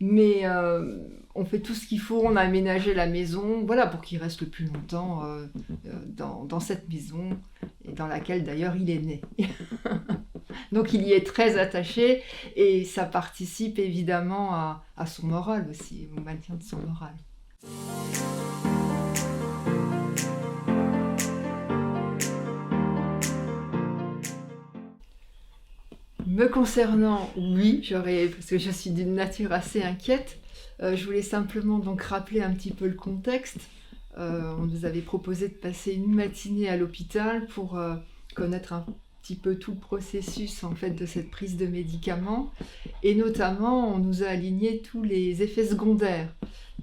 mais on fait tout ce qu'il faut, on a aménagé la maison, voilà, pour qu'il reste le plus longtemps dans cette maison, et dans laquelle d'ailleurs il est né. Donc il y est très attaché, et ça participe évidemment à son moral aussi, au maintien de son moral. Me concernant, oui, parce que je suis d'une nature assez inquiète, je voulais simplement donc rappeler un petit peu le contexte. On nous avait proposé de passer une matinée à l'hôpital pour connaître un petit peu tout le processus en fait de cette prise de médicaments, et notamment on nous a aligné tous les effets secondaires.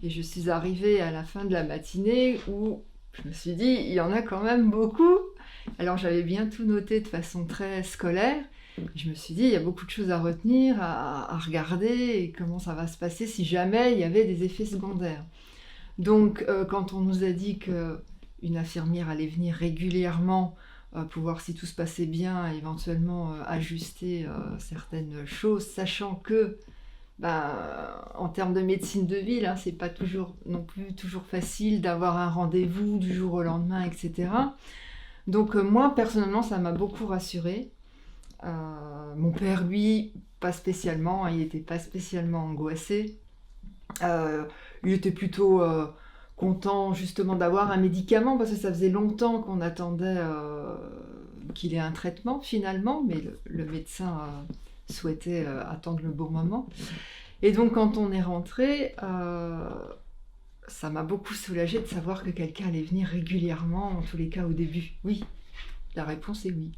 Et je suis arrivée à la fin de la matinée où je me suis dit, il y en a quand même beaucoup. Alors j'avais bien tout noté de façon très scolaire. Je me suis dit, il y a beaucoup de choses à retenir, à regarder, et comment ça va se passer si jamais il y avait des effets secondaires. Donc, quand on nous a dit qu'une infirmière allait venir régulièrement pour voir si tout se passait bien, éventuellement ajuster certaines choses, sachant que, en termes de médecine de ville, c'est pas non plus toujours facile d'avoir un rendez-vous du jour au lendemain, etc. Donc, moi, personnellement, ça m'a beaucoup rassurée. Mon père, lui, pas spécialement, il n'était pas spécialement angoissé. Il était plutôt content justement d'avoir un médicament, parce que ça faisait longtemps qu'on attendait qu'il ait un traitement finalement, mais le médecin souhaitait attendre le bon moment. Et donc quand on est rentré, ça m'a beaucoup soulagée de savoir que quelqu'un allait venir régulièrement, en tous les cas au début. Oui, la réponse est oui.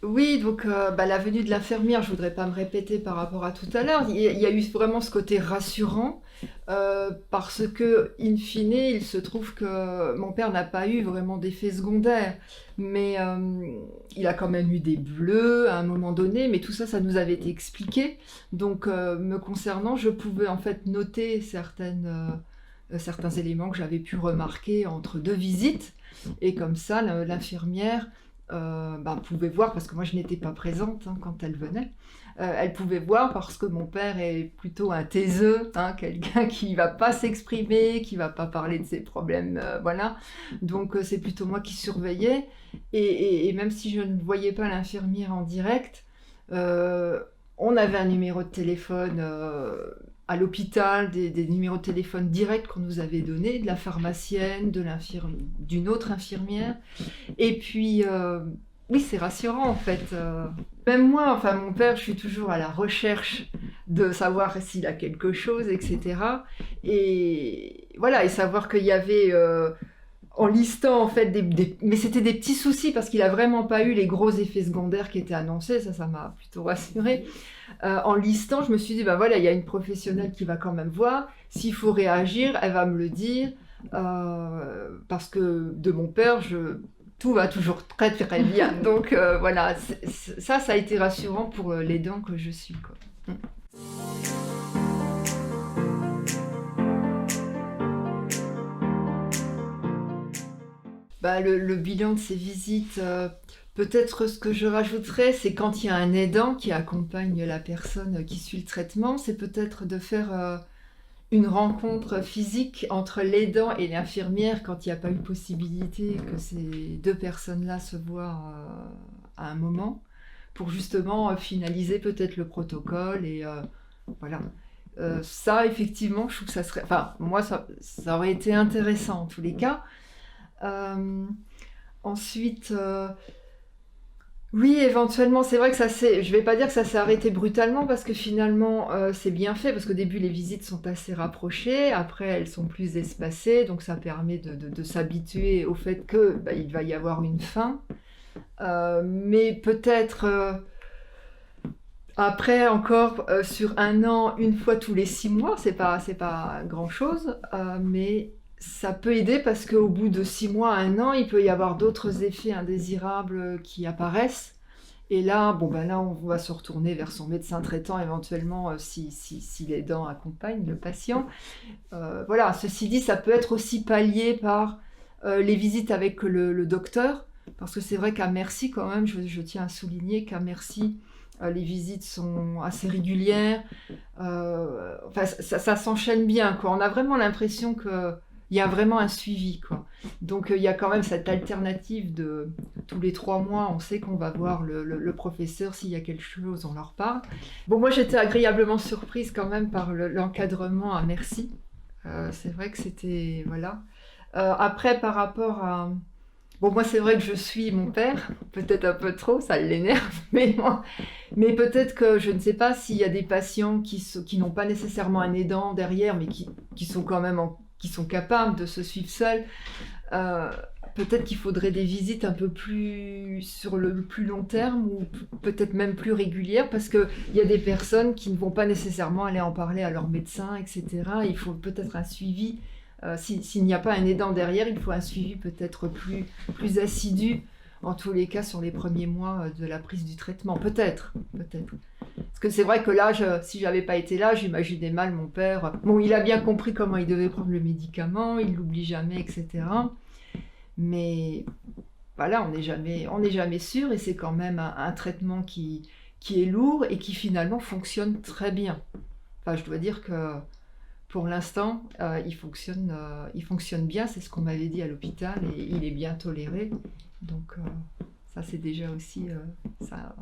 Oui, donc la venue de l'infirmière, je ne voudrais pas me répéter par rapport à tout à l'heure, il y a eu vraiment ce côté rassurant, parce que, in fine, il se trouve que mon père n'a pas eu vraiment d'effets secondaires, mais il a quand même eu des bleus à un moment donné, mais tout ça, ça nous avait été expliqué. Donc, me concernant, je pouvais en fait noter certains éléments que j'avais pu remarquer entre 2 visites, et comme ça, l'infirmière pouvait voir, parce que moi je n'étais pas présente quand elle venait, elle pouvait voir, parce que mon père est plutôt un taiseux, quelqu'un qui ne va pas s'exprimer, qui ne va pas parler de ses problèmes, voilà. Donc c'est plutôt moi qui surveillais, et même si je ne voyais pas l'infirmière en direct, on avait un numéro de téléphone à l'hôpital, des numéros de téléphone directs qu'on nous avait donnés, de la pharmacienne, d'une autre infirmière. Et puis, oui, c'est rassurant en fait. Même moi, mon père, je suis toujours à la recherche de savoir s'il a quelque chose, etc. Et voilà, et savoir qu'il y avait, en listant en fait, mais c'était des petits soucis parce qu'il a vraiment pas eu les gros effets secondaires qui étaient annoncés, ça m'a plutôt rassurée. En listant, je me suis dit, ben voilà, il y a une professionnelle qui va quand même voir, s'il faut réagir, elle va me le dire, parce que de mon père, tout va toujours très très bien. Donc voilà, ça a été rassurant pour l'aidant que je suis, quoi. Bah, le bilan de ces visites, peut-être ce que je rajouterais, c'est quand il y a un aidant qui accompagne la personne qui suit le traitement, c'est peut-être de faire une rencontre physique entre l'aidant et l'infirmière quand il n'y a pas eu possibilité que ces deux personnes-là se voient à un moment, pour justement finaliser peut-être le protocole et voilà. Ça, effectivement, je trouve que ça serait... Enfin, moi, ça aurait été intéressant en tous les cas. Ensuite, oui, éventuellement, c'est vrai que je vais pas dire que ça s'est arrêté brutalement parce que finalement, c'est bien fait parce qu'au début, les visites sont assez rapprochées, après, elles sont plus espacées, donc ça permet de s'habituer au fait que il va y avoir une fin. Mais peut-être après encore sur 1 an, une fois tous les 6 mois, c'est pas grand-chose, mais ça peut aider parce qu'au bout de 6 mois, 1 an, il peut y avoir d'autres effets indésirables qui apparaissent. Et là, là, on va se retourner vers son médecin traitant éventuellement si l'aidant accompagne le patient. Voilà, ceci dit, ça peut être aussi pallié par les visites avec le docteur, parce que c'est vrai qu'à Mercy, quand même, je tiens à souligner qu'à Mercy, les visites sont assez régulières. Enfin, ça s'enchaîne bien, quoi. On a vraiment l'impression qu'il y a vraiment un suivi, quoi. Donc il y a quand même cette alternative de tous les 3 mois, on sait qu'on va voir le professeur, s'il y a quelque chose, on leur parle. Bon, moi j'étais agréablement surprise quand même par l'encadrement à Mercy. C'est vrai que c'était... Voilà. Après, par rapport à... Bon, moi c'est vrai que je suis mon père, peut-être un peu trop, ça l'énerve, mais peut-être que je ne sais pas s'il y a des patients qui n'ont pas nécessairement un aidant derrière, mais qui sont quand même qui sont capables de se suivre seuls. Peut-être qu'il faudrait des visites un peu plus sur le plus long terme ou peut-être même plus régulières parce qu'il y a des personnes qui ne vont pas nécessairement aller en parler à leur médecin, etc. Il faut peut-être un suivi. S'il n'y a pas un aidant derrière, il faut un suivi peut-être plus assidu, en tous les cas sur les premiers mois de la prise du traitement. Peut-être. Parce que c'est vrai que là, si j'avais pas été là, j'imaginais mal mon père. Bon, il a bien compris comment il devait prendre le médicament, il l'oublie jamais, etc. Mais voilà, on n'est jamais sûr et c'est quand même un traitement qui est lourd et qui finalement fonctionne très bien. Enfin, je dois dire que pour l'instant, il fonctionne bien, c'est ce qu'on m'avait dit à l'hôpital et il est bien toléré. Donc ça, c'est déjà aussi ça,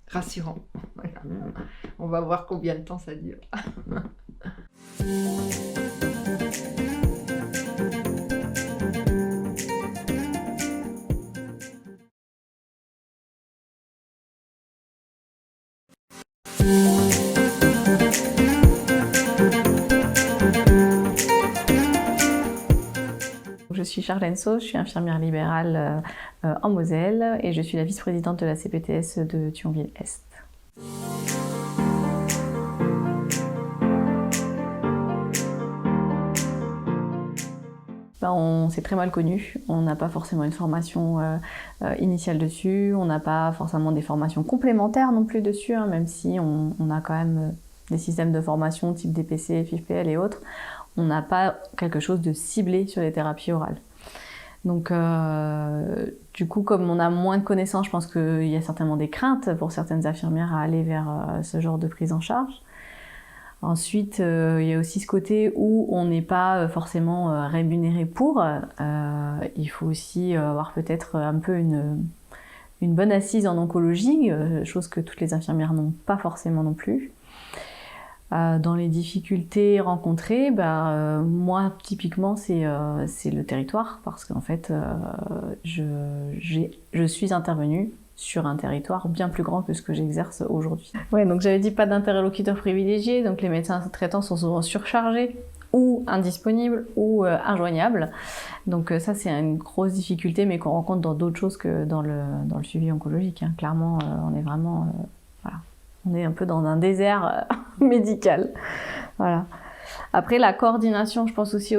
rassurant. Voilà. On va voir combien de temps ça dure. Je suis Charlène Sauce, je suis infirmière libérale en Moselle et je suis la vice-présidente de la CPTS de Thionville-Est. On s'est très mal connus, on n'a pas forcément une formation initiale dessus, on n'a pas forcément des formations complémentaires non plus dessus, hein, même si on a quand même des systèmes de formation type DPC, FIFPL et autres. On n'a pas quelque chose de ciblé sur les thérapies orales. Donc, du coup, comme on a moins de connaissances, je pense qu'il y a certainement des craintes pour certaines infirmières à aller vers ce genre de prise en charge. Ensuite, il y a aussi ce côté où on n'est pas forcément rémunéré pour. Il faut aussi avoir peut-être un peu une bonne assise en oncologie, chose que toutes les infirmières n'ont pas forcément non plus. Dans les difficultés rencontrées, moi typiquement c'est le territoire parce qu'en fait je suis intervenue sur un territoire bien plus grand que ce que j'exerce aujourd'hui. Ouais, donc j'avais dit pas d'interlocuteur privilégié, donc les médecins traitants sont souvent surchargés ou indisponibles ou injoignables. Donc ça c'est une grosse difficulté, mais qu'on rencontre dans d'autres choses que dans le suivi oncologique. Hein. Clairement, on est vraiment, voilà, on est un peu dans un désert médical. Voilà. Après, la coordination, je pense aussi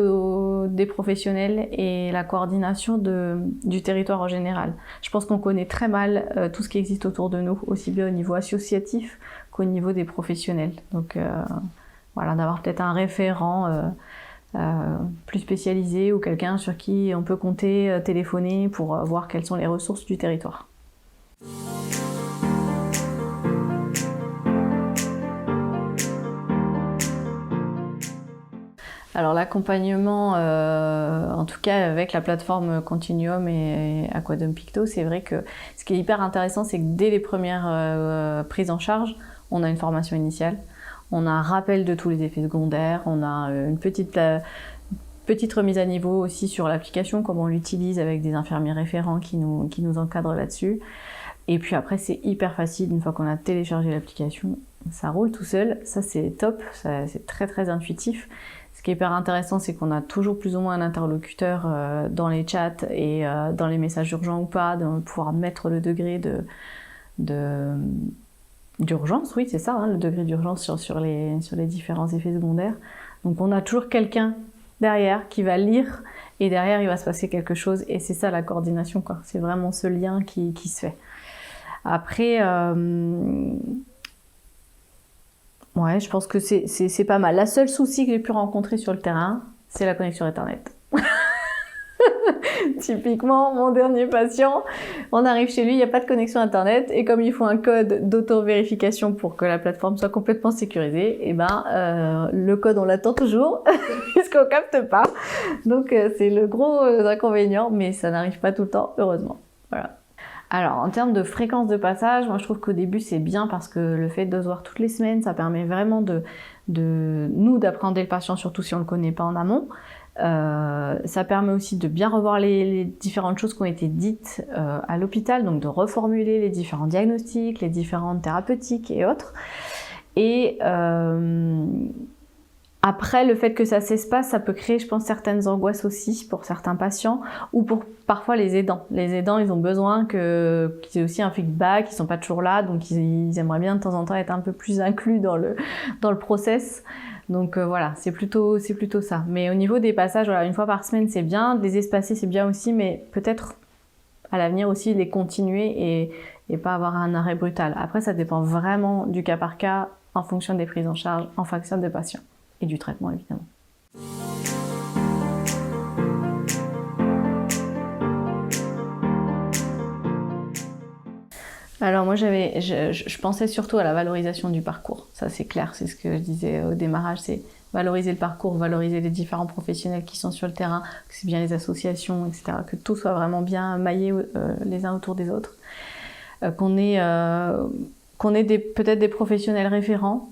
des professionnels et la coordination du territoire en général. Je pense qu'on connaît très mal tout ce qui existe autour de nous, aussi bien au niveau associatif qu'au niveau des professionnels. Donc voilà, d'avoir peut-être un référent plus spécialisé ou quelqu'un sur qui on peut compter, téléphoner pour voir quelles sont les ressources du territoire. Alors l'accompagnement, en tout cas avec la plateforme Continuum et Aquadome Picto, c'est vrai que ce qui est hyper intéressant, c'est que dès les premières prises en charge, on a une formation initiale, on a un rappel de tous les effets secondaires, on a une petite remise à niveau aussi sur l'application, comment on l'utilise avec des infirmiers référents qui nous encadrent là-dessus. Et puis après, c'est hyper facile, une fois qu'on a téléchargé l'application, ça roule tout seul, ça c'est top, c'est très très intuitif. Ce qui est hyper intéressant, c'est qu'on a toujours plus ou moins un interlocuteur dans les chats et dans les messages urgents ou pas, de pouvoir mettre le degré d'urgence, oui c'est ça, hein, le degré d'urgence sur les différents effets secondaires. Donc on a toujours quelqu'un derrière qui va lire et derrière il va se passer quelque chose et c'est ça la coordination, quoi. C'est vraiment ce lien qui se fait. Après... ouais, je pense que c'est pas mal. La seule souci que j'ai pu rencontrer sur le terrain, c'est la connexion Internet. Typiquement, mon dernier patient, on arrive chez lui, il n'y a pas de connexion Internet, et comme il faut un code d'auto-vérification pour que la plateforme soit complètement sécurisée, et le code on l'attend toujours, puisqu'on capte pas. Donc c'est le gros inconvénient, mais ça n'arrive pas tout le temps, heureusement. Voilà. Alors, en termes de fréquence de passage, moi je trouve qu'au début c'est bien parce que le fait de se voir toutes les semaines, ça permet vraiment nous d'appréhender le patient, surtout si on ne le connaît pas en amont. Ça permet aussi de bien revoir les différentes choses qui ont été dites à l'hôpital, donc de reformuler les différents diagnostics, les différentes thérapeutiques et autres. Et après, le fait que ça s'espace, ça peut créer, je pense, certaines angoisses aussi pour certains patients ou pour parfois les aidants. Les aidants, ils ont besoin qu'il y ait aussi un feedback, ils sont pas toujours là, donc ils aimeraient bien de temps en temps être un peu plus inclus dans le process. Donc voilà, c'est plutôt ça. Mais au niveau des passages, voilà, une fois par semaine, c'est bien. De les espacer, c'est bien aussi, mais peut-être à l'avenir aussi les continuer et pas avoir un arrêt brutal. Après, ça dépend vraiment du cas par cas, en fonction des prises en charge, en fonction des patients. Et du traitement, évidemment. Alors moi, je pensais surtout à la valorisation du parcours. Ça, c'est clair, c'est ce que je disais au démarrage, c'est valoriser le parcours, valoriser les différents professionnels qui sont sur le terrain, que c'est bien les associations, etc., que tout soit vraiment bien maillé les uns autour des autres, qu'on ait peut-être des professionnels référents.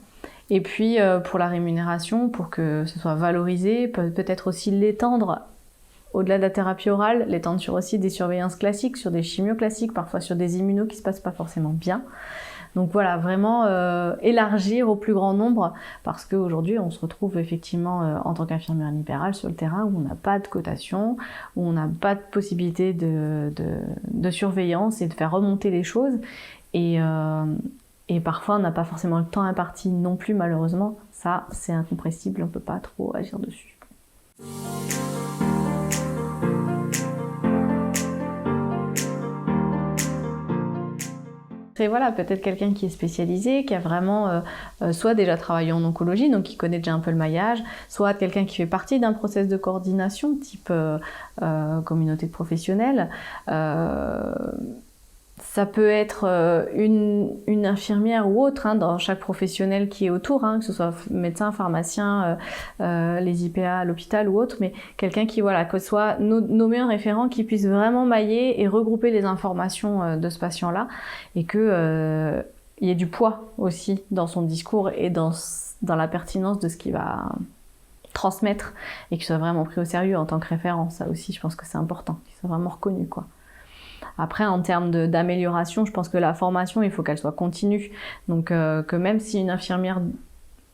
Et puis pour la rémunération, pour que ce soit valorisé, peut-être aussi l'étendre au-delà de la thérapie orale, l'étendre sur aussi des surveillances classiques, sur des chimios classiques, parfois sur des immunos qui se passent pas forcément bien. Donc voilà, vraiment élargir au plus grand nombre, parce qu'aujourd'hui on se retrouve effectivement en tant qu'infirmière libérale sur le terrain où on n'a pas de cotation, où on n'a pas de possibilité de surveillance et de faire remonter les choses. Et parfois, on n'a pas forcément le temps imparti non plus, malheureusement. Ça, c'est incompressible, on ne peut pas trop agir dessus. Et voilà, peut-être quelqu'un qui est spécialisé, qui a vraiment soit déjà travaillé en oncologie, donc qui connaît déjà un peu le maillage, soit quelqu'un qui fait partie d'un process de coordination, type communauté de professionnels. Ça peut être une infirmière ou autre, hein, dans chaque professionnel qui est autour, hein, que ce soit médecin, pharmacien, les IPA à l'hôpital ou autre, mais quelqu'un qui, voilà, que ce soit nommé un référent qui puisse vraiment mailler et regrouper les informations de ce patient-là et que il y ait du poids aussi dans son discours et dans la pertinence de ce qu'il va transmettre et qu'il soit vraiment pris au sérieux en tant que référent. Ça aussi, je pense que c'est important, qu'il soit vraiment reconnu, quoi. Après, en termes d'amélioration, je pense que la formation, il faut qu'elle soit continue. Donc, que même si une infirmière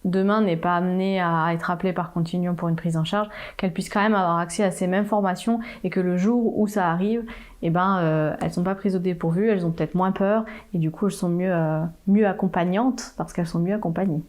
demain n'est pas amenée à être appelée par Continuum pour une prise en charge, qu'elle puisse quand même avoir accès à ces mêmes formations et que le jour où ça arrive, eh ben, elles sont pas prises au dépourvu, elles ont peut-être moins peur et du coup, elles sont mieux accompagnantes parce qu'elles sont mieux accompagnées.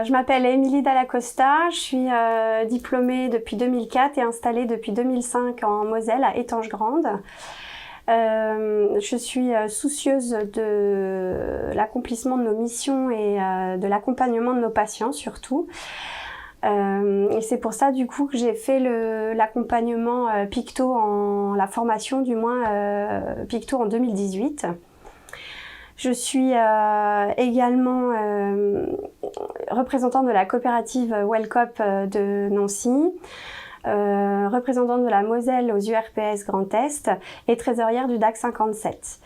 Je m'appelle Émilie Dallacosta, je suis diplômée depuis 2004 et installée depuis 2005 en Moselle, à Étanges-Grande. Je suis soucieuse de l'accomplissement de nos missions et de l'accompagnement de nos patients surtout. Et c'est pour ça du coup que j'ai fait l'accompagnement Picto la formation du moins Picto en 2018. Je suis également représentante de la coopérative Wellcop de Nancy, représentante de la Moselle aux URPS Grand Est et trésorière du DAC 57.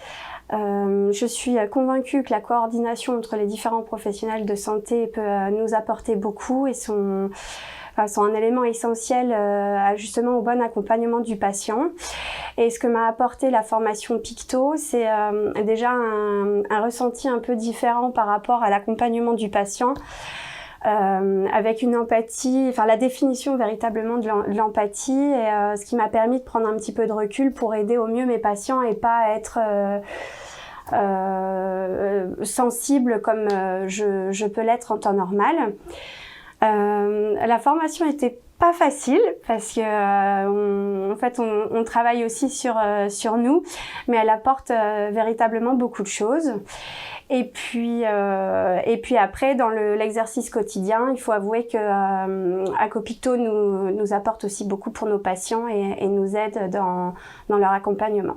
Je suis convaincue que la coordination entre les différents professionnels de santé peut nous apporter beaucoup et sont un élément essentiel justement au bon accompagnement du patient. Et ce que m'a apporté la formation Picto, c'est déjà un ressenti un peu différent par rapport à l'accompagnement du patient, avec une empathie, enfin la définition véritablement de l'empathie, et ce qui m'a permis de prendre un petit peu de recul pour aider au mieux mes patients et pas être sensible comme je peux l'être en temps normal. La formation était pas facile parce que en fait on travaille aussi sur nous, mais elle apporte véritablement beaucoup de choses. Et puis après dans l'exercice quotidien, il faut avouer que Accopicto nous apporte aussi beaucoup pour nos patients et nous aide dans leur accompagnement.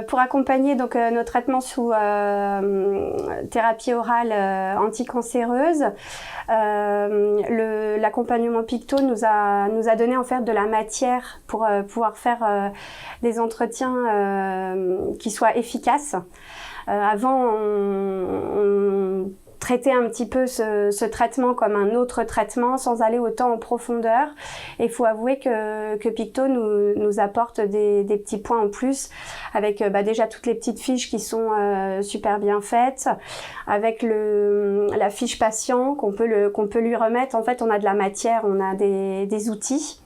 Pour accompagner donc nos traitements sous thérapie orale anticancéreuse, l'accompagnement Picto nous a donné en fait de la matière pour pouvoir faire des entretiens qui soient efficaces. Avant, on traitait un petit peu ce traitement comme un autre traitement sans aller autant en profondeur. Et il faut avouer que Picto nous apporte des petits points en plus avec déjà toutes les petites fiches qui sont super bien faites, avec la fiche patient qu'on peut lui remettre. En fait, on a de la matière, on a des outils.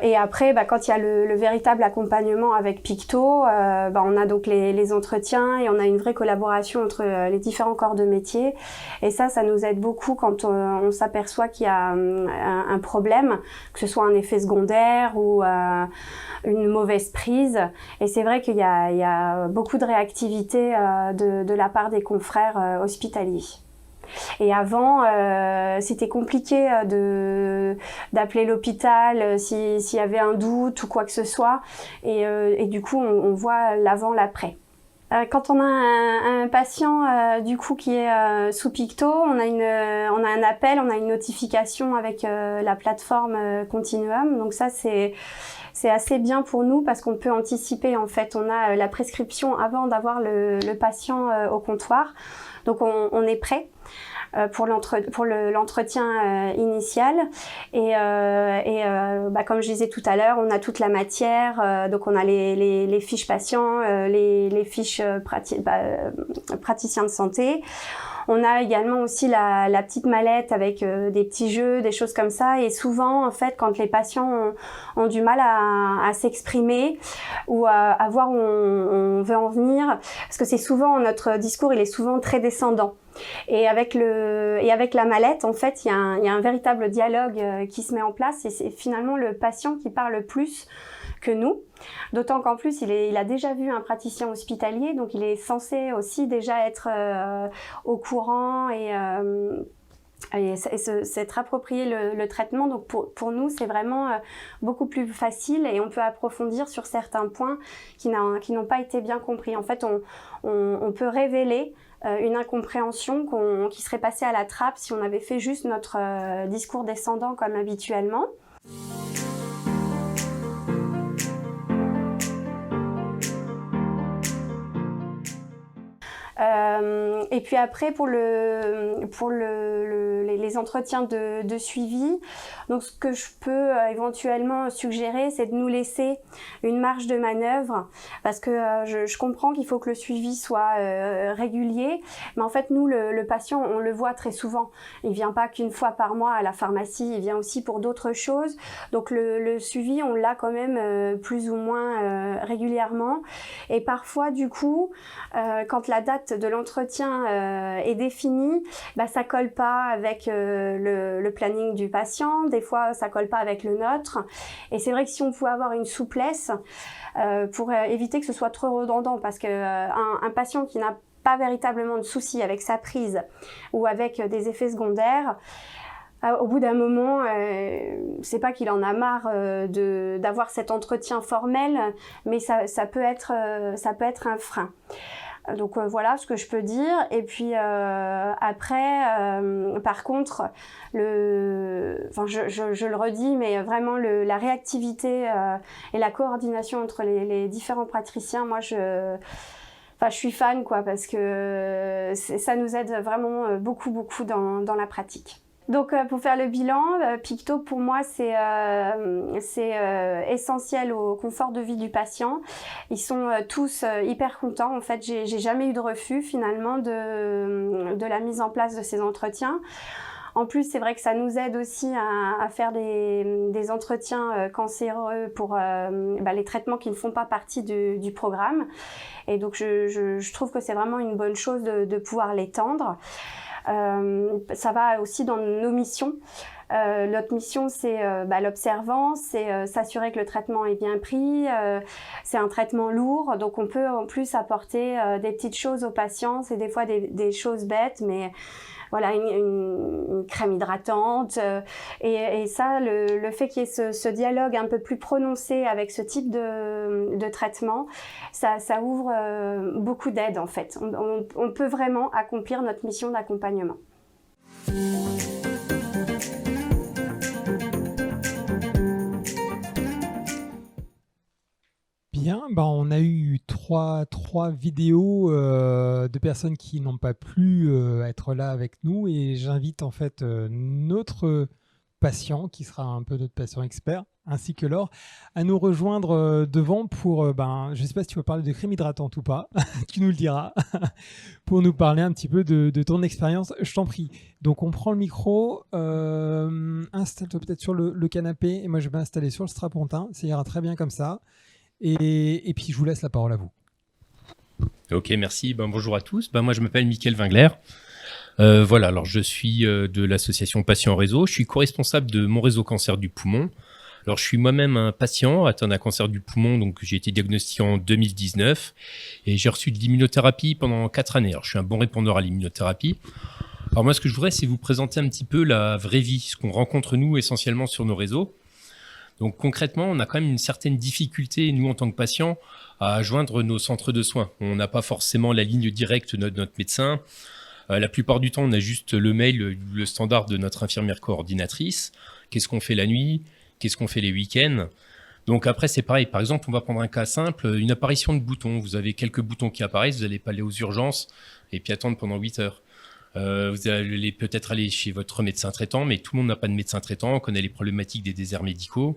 Et après, quand il y a le véritable accompagnement avec Picto, on a donc les entretiens et on a une vraie collaboration entre les différents corps de métier. Et ça nous aide beaucoup quand on s'aperçoit qu'il y a un problème, que ce soit un effet secondaire ou une mauvaise prise. Et c'est vrai qu'il y a beaucoup de réactivité de la part des confrères hospitaliers. Et avant, c'était compliqué d'appeler l'hôpital s'il y avait un doute ou quoi que ce soit. Et du coup, on voit l'avant, l'après. Quand on a un patient du coup qui est sous Picto, on a un appel, on a une notification avec la plateforme Continuum. Donc ça, c'est assez bien pour nous parce qu'on peut anticiper. En fait, on a la prescription avant d'avoir le patient au comptoir. Donc on est prêt pour l'entretien initial et comme je disais tout à l'heure, on a toute la matière, donc on a les fiches patients, les fiches praticiens de santé. On a également aussi la petite mallette avec des petits jeux, des choses comme ça. Et souvent, en fait, quand les patients ont du mal à s'exprimer ou à voir où on veut en venir, parce que c'est souvent, notre discours, il est souvent très descendant. Et avec la mallette, en fait, il y a un véritable dialogue qui se met en place et c'est finalement le patient qui parle le plus que nous. D'autant qu'en plus, il a déjà vu un praticien hospitalier, donc il est censé aussi déjà être au courant et s'être approprié le traitement. Donc pour nous, c'est vraiment beaucoup plus facile et on peut approfondir sur certains points qui n'ont pas été bien compris. En fait, on peut révéler une incompréhension qui serait passée à la trappe si on avait fait juste notre discours descendant comme habituellement. Et puis après pour les entretiens de suivi, donc ce que je peux éventuellement suggérer, c'est de nous laisser une marge de manœuvre, parce que je comprends qu'il faut que le suivi soit régulier, mais en fait nous le patient on le voit très souvent, il vient pas qu'une fois par mois à la pharmacie, il vient aussi pour d'autres choses, donc le suivi on l'a quand même plus ou moins régulièrement, et parfois du coup quand la date de l'entretien est définie, ça colle pas avec le planning du patient, des fois ça colle pas avec le nôtre, et c'est vrai que si on pouvait avoir une souplesse pour éviter que ce soit trop redondant, parce que un patient qui n'a pas véritablement de soucis avec sa prise ou avec des effets secondaires, au bout d'un moment, c'est pas qu'il en a marre d'avoir cet entretien formel, mais ça peut être un frein. Donc voilà ce que je peux dire. Et puis après, par contre, je le redis, mais vraiment la réactivité et la coordination entre les différents praticiens, moi je suis fan, quoi, parce que ça nous aide vraiment beaucoup dans la pratique. Donc pour faire le bilan, Picto pour moi c'est essentiel au confort de vie du patient. Ils sont tous hyper contents. En fait, j'ai jamais eu de refus finalement de la mise en place de ces entretiens. En plus, c'est vrai que ça nous aide aussi à faire des entretiens cancéreux pour les traitements qui ne font pas partie du programme. Et donc je trouve que c'est vraiment une bonne chose de pouvoir l'étendre. Ça va aussi dans nos missions. Notre mission, c'est l'observance, c'est s'assurer que le traitement est bien pris. C'est un traitement lourd, donc on peut en plus apporter des petites choses aux patients. C'est des fois des choses bêtes, mais voilà, une crème hydratante. Et ça, le fait qu'il y ait ce dialogue un peu plus prononcé avec ce type de traitement, ça ouvre beaucoup d'aides en fait. On peut vraiment accomplir notre mission d'accompagnement. Bien, on a eu trois vidéos de personnes qui n'ont pas pu être là avec nous, et j'invite en fait notre patient, qui sera un peu notre patient expert, ainsi que Laure, à nous rejoindre devant pour, je ne sais pas si tu veux parler de crème hydratante ou pas, tu nous le diras, pour nous parler un petit peu de ton expérience, je t'en prie. Donc on prend le micro, installe-toi peut-être sur le canapé, et moi je vais m'installer sur le strapontin, ça ira très bien comme ça. Et puis, je vous laisse la parole à vous. Ok, merci. Bonjour à tous. Moi, je m'appelle Mickaël Wingler. Voilà, alors je suis de l'association Patients Réseau. Je suis co-responsable de mon réseau cancer du poumon. Alors, je suis moi-même un patient atteint d'un cancer du poumon, donc j'ai été diagnostiqué en 2019 et j'ai reçu de l'immunothérapie pendant 4 années. Alors, je suis un bon répondeur à l'immunothérapie. Alors, moi, ce que je voudrais, c'est vous présenter un petit peu la vraie vie, ce qu'on rencontre, nous, essentiellement sur nos réseaux. Donc concrètement, on a quand même une certaine difficulté, nous en tant que patients, à joindre nos centres de soins. On n'a pas forcément la ligne directe de notre médecin. La plupart du temps, on a juste le mail, le standard de notre infirmière coordinatrice. Qu'est-ce qu'on fait la nuit? Qu'est-ce qu'on fait les week-ends? Donc après, c'est pareil. Par exemple, on va prendre un cas simple, une apparition de boutons. Vous avez quelques boutons qui apparaissent, vous n'allez pas aller aux urgences et puis attendre pendant 8 heures. Vous allez peut-être aller chez votre médecin traitant, mais tout le monde n'a pas de médecin traitant, on connaît les problématiques des déserts médicaux.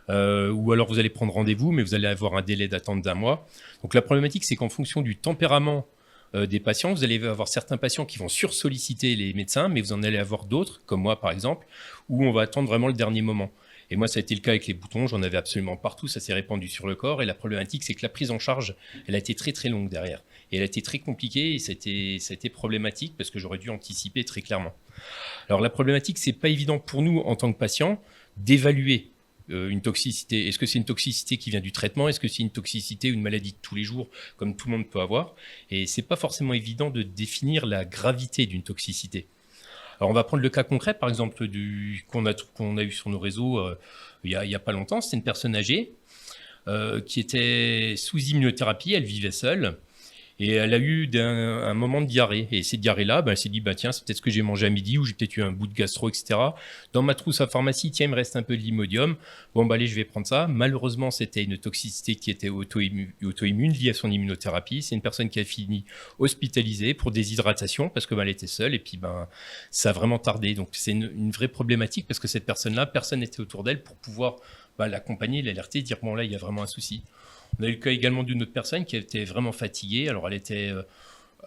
Ou alors vous allez prendre rendez-vous, mais vous allez avoir un délai d'attente d'1 mois. Donc la problématique, c'est qu'en fonction du tempérament des patients, vous allez avoir certains patients qui vont sursolliciter les médecins, mais vous en allez avoir d'autres, comme moi par exemple, où on va attendre vraiment le dernier moment. Et moi, ça a été le cas avec les boutons, j'en avais absolument partout, ça s'est répandu sur le corps. Et la problématique, c'est que la prise en charge, elle a été très très longue derrière. Et elle a été très compliquée et ça a été problématique parce que j'aurais dû anticiper très clairement. Alors la problématique, c'est pas évident pour nous en tant que patients d'évaluer une toxicité. Est-ce que c'est une toxicité qui vient du traitement? Est-ce que c'est une toxicité ou une maladie de tous les jours, comme tout le monde peut avoir? Et c'est pas forcément évident de définir la gravité d'une toxicité. Alors on va prendre le cas concret, par exemple, qu'on a eu sur nos réseaux il y a pas longtemps. C'était une personne âgée qui était sous immunothérapie, elle vivait seule. Et elle a eu un moment de diarrhée. Et cette diarrhée-là, elle s'est dit, tiens, c'est peut-être ce que j'ai mangé à midi, ou j'ai peut-être eu un bout de gastro, etc. Dans ma trousse à pharmacie, tiens, il me reste un peu de Imodium. Bon, allez, je vais prendre ça. Malheureusement, c'était une toxicité qui était auto-immune liée à son immunothérapie. C'est une personne qui a fini hospitalisée pour déshydratation parce que elle était seule. Et puis, ça a vraiment tardé. Donc, c'est une vraie problématique parce que cette personne-là, personne n'était autour d'elle pour pouvoir l'accompagner, l'alerter, dire, là, il y a vraiment un souci. On a eu le cas également d'une autre personne qui était vraiment fatiguée. Alors, elle était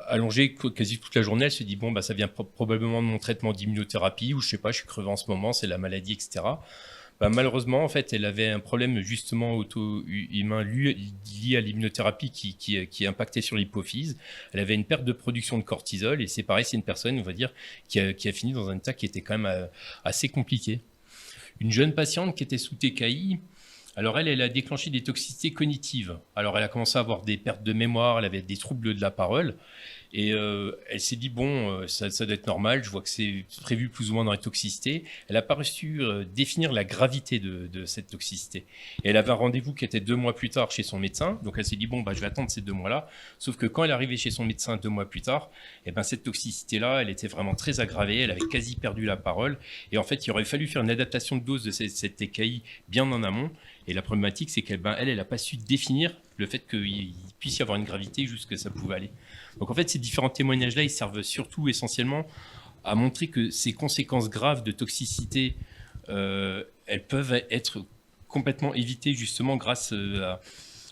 allongée quasi toute la journée. Elle se dit, ça vient probablement de mon traitement d'immunothérapie ou je sais pas, je suis crevé en ce moment, c'est la maladie, etc. Malheureusement, en fait, elle avait un problème justement auto-immun lié à l'immunothérapie qui impactait sur l'hypophyse. Elle avait une perte de production de cortisol et c'est pareil, c'est une personne, on va dire, qui a fini dans un état qui était quand même assez compliqué. Une jeune patiente qui était sous TKI. Alors elle a déclenché des toxicités cognitives. Alors elle a commencé à avoir des pertes de mémoire, elle avait des troubles de la parole. Et elle s'est dit, ça doit être normal, je vois que c'est prévu plus ou moins dans les toxicités. Elle n'a pas reçu définir la gravité de cette toxicité. Et elle avait un rendez-vous qui était 2 mois plus tard chez son médecin. Donc elle s'est dit, je vais attendre ces 2 mois-là. Sauf que quand elle est arrivée chez son médecin 2 mois plus tard, cette toxicité-là, elle était vraiment très aggravée. Elle avait quasi perdu la parole. Et en fait, il aurait fallu faire une adaptation de dose de cette TKI bien en amont. Et la problématique, c'est qu'elle n'a pas su définir le fait qu'il puisse y avoir une gravité jusqu'à ça pouvait aller. Donc en fait, ces différents témoignages-là, ils servent surtout essentiellement à montrer que ces conséquences graves de toxicité, elles peuvent être complètement évitées justement grâce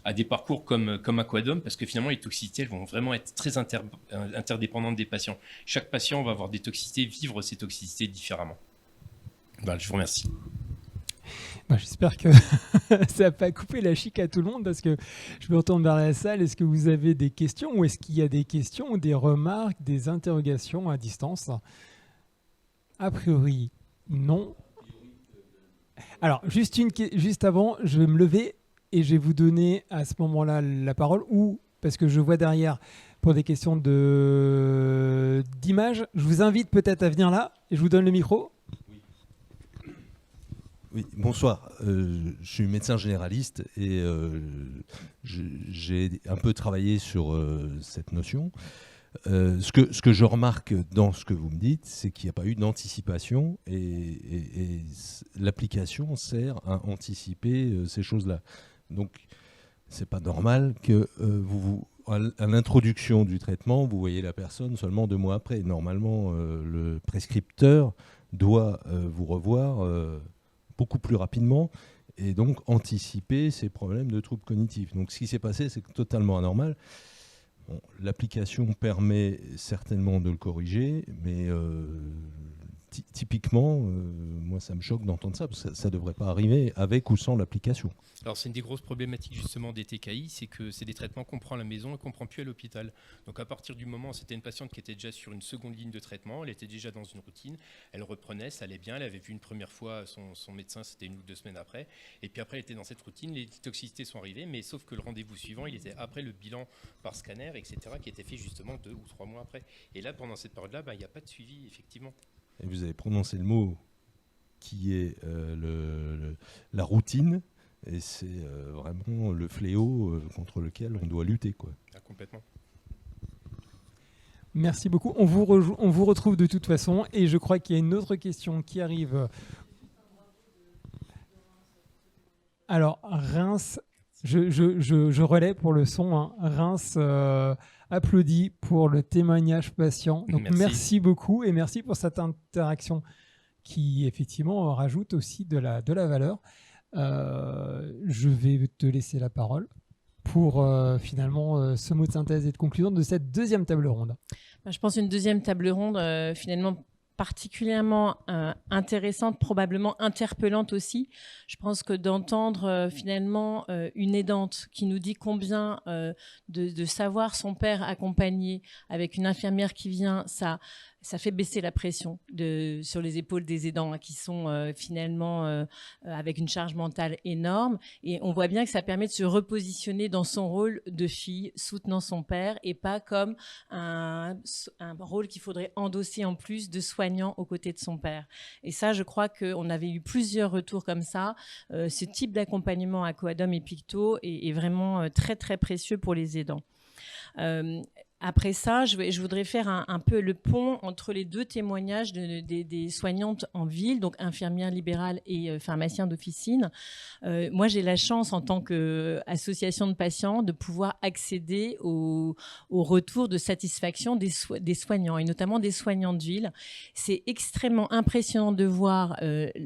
à des parcours comme Aquadome, parce que finalement, les toxicités, elles vont vraiment être très interdépendantes des patients. Chaque patient va avoir des toxicités, vivre ces toxicités différemment. Je vous remercie. J'espère que ça n'a pas coupé la chic à tout le monde parce que je me retourne vers la salle. Est-ce que vous avez des questions ou est-ce qu'il y a des questions ou des remarques, des interrogations à distance? A priori, non. Alors, juste avant, je vais me lever et je vais vous donner à ce moment-là la parole ou parce que je vois derrière pour des questions d'image, je vous invite peut-être à venir là et je vous donne le micro. Oui, bonsoir. Je suis médecin généraliste et j'ai un peu travaillé sur cette notion. Ce que je remarque dans ce que vous me dites, c'est qu'il n'y a pas eu d'anticipation et l'application sert à anticiper ces choses-là. Donc, c'est pas normal que à l'introduction du traitement, vous voyez la personne seulement 2 mois après. Normalement, le prescripteur doit vous revoir beaucoup plus rapidement et donc anticiper ces problèmes de troubles cognitifs. Donc ce qui s'est passé, c'est totalement anormal. Bon, l'application permet certainement de le corriger, mais typiquement, moi ça me choque d'entendre ça, parce que ça ne devrait pas arriver avec ou sans l'application. Alors c'est une des grosses problématiques justement des TKI, c'est que c'est des traitements qu'on prend à la maison et qu'on ne prend plus à l'hôpital. Donc à partir du moment où c'était une patiente qui était déjà sur une seconde ligne de traitement, elle était déjà dans une routine, elle reprenait, ça allait bien, elle avait vu une première fois son médecin, c'était 1 ou 2 semaines après, et puis après elle était dans cette routine, les toxicités sont arrivées, mais sauf que le rendez-vous suivant, il était après le bilan par scanner, etc., qui était fait justement 2 ou 3 mois après. Et là, pendant cette période-là, il n'y a pas de suivi, effectivement. Et vous avez prononcé le mot qui est la routine, et c'est vraiment le fléau contre lequel on doit lutter, quoi. Ah, complètement. Merci beaucoup. On vous retrouve de toute façon, et je crois qu'il y a une autre question qui arrive. Alors, Reims, je relais pour le son, hein. Reims applaudit pour le témoignage patient. Donc merci beaucoup et merci pour cette interaction qui effectivement rajoute aussi de la valeur. Je vais te laisser la parole pour finalement ce mot de synthèse et de conclusion de cette deuxième table ronde. Je pense une deuxième table ronde finalement particulièrement intéressante, probablement interpellante aussi. Je pense que d'entendre finalement une aidante qui nous dit combien de savoir son père accompagné avec une infirmière qui vient, ça ça fait baisser la pression sur les épaules des aidants, hein, qui sont finalement avec une charge mentale énorme. Et on voit bien que ça permet de se repositionner dans son rôle de fille soutenant son père et pas comme un rôle qu'il faudrait endosser en plus de soignant aux côtés de son père. Et ça, je crois qu'on avait eu plusieurs retours comme ça. Ce type d'accompagnement à Coadom et Picto est vraiment très, très précieux pour les aidants. Après ça, je voudrais faire un peu le pont entre les deux témoignages des soignantes en ville, donc infirmières libérales et pharmaciens d'officine. Moi, j'ai la chance, en tant qu'association de patients, de pouvoir accéder au retour de satisfaction des soignants, et notamment des soignants de ville. C'est extrêmement impressionnant de voir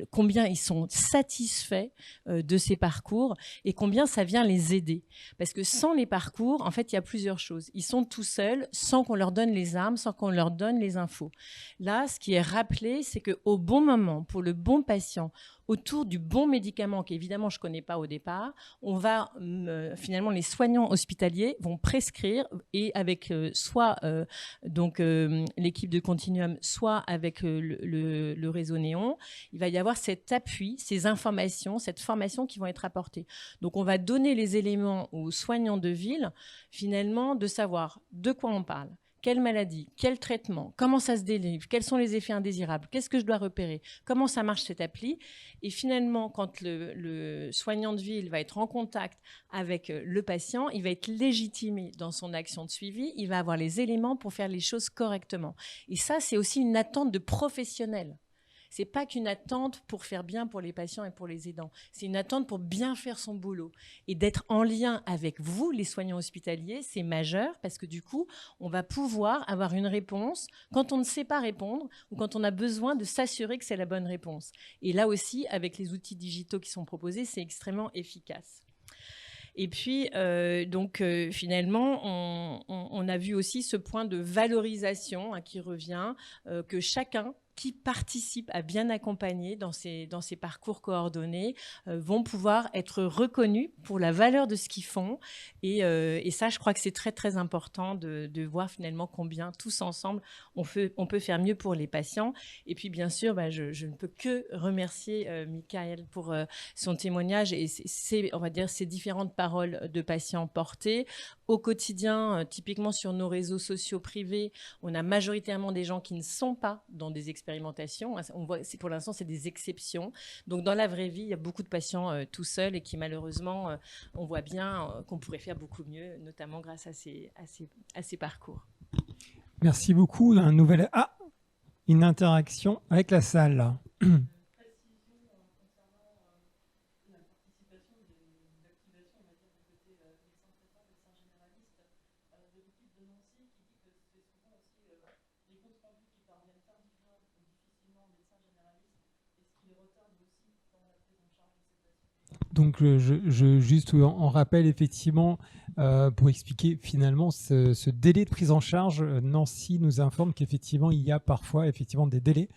combien ils sont satisfaits de ces parcours et combien ça vient les aider. Parce que sans les parcours, en fait, il y a plusieurs choses. Ils sont tout seuls, sans qu'on leur donne les armes, sans qu'on leur donne les infos. Là, ce qui est rappelé, c'est qu'au bon moment, pour le bon patient, autour du bon médicament, qu'évidemment je ne connais pas au départ, on va finalement, les soignants hospitaliers vont prescrire, et avec soit l'équipe de Continuum, soit avec le réseau Néon, il va y avoir cet appui, ces informations, cette formation qui vont être apportées. Donc on va donner les éléments aux soignants de ville, finalement, de savoir de quoi on parle. Quelle maladie, quel traitement, comment ça se délivre, quels sont les effets indésirables, qu'est-ce que je dois repérer, comment ça marche cette appli. Et finalement, quand le soignant de ville va être en contact avec le patient, il va être légitimé dans son action de suivi, il va avoir les éléments pour faire les choses correctement. Et ça, c'est aussi une attente de professionnels. C'est pas qu'une attente pour faire bien pour les patients et pour les aidants. C'est une attente pour bien faire son boulot. Et d'être en lien avec vous, les soignants hospitaliers, c'est majeur, parce que du coup, on va pouvoir avoir une réponse quand on ne sait pas répondre ou quand on a besoin de s'assurer que c'est la bonne réponse. Et là aussi, avec les outils digitaux qui sont proposés, c'est extrêmement efficace. Et puis, finalement, on a vu aussi ce point de valorisation, hein, qui revient, que chacun qui participent à bien accompagner dans ces parcours coordonnés vont pouvoir être reconnus pour la valeur de ce qu'ils font. Et ça, je crois que c'est très, très important de voir finalement combien, tous ensemble, on peut faire mieux pour les patients. Et puis, bien sûr, je ne peux que remercier Michael pour son témoignage et on va dire, ces différentes paroles de patients portées. Au quotidien, typiquement sur nos réseaux sociaux privés, on a majoritairement des gens qui ne sont pas dans des expérimentations. On voit, pour l'instant, c'est des exceptions. Donc, dans la vraie vie, il y a beaucoup de patients tout seuls et qui, malheureusement, on voit bien qu'on pourrait faire beaucoup mieux, notamment grâce à ces parcours. Merci beaucoup. Une interaction avec la salle. Donc, juste en rappel, effectivement, pour expliquer finalement ce délai de prise en charge, Nancy nous informe qu'effectivement, il y a parfois effectivement des délais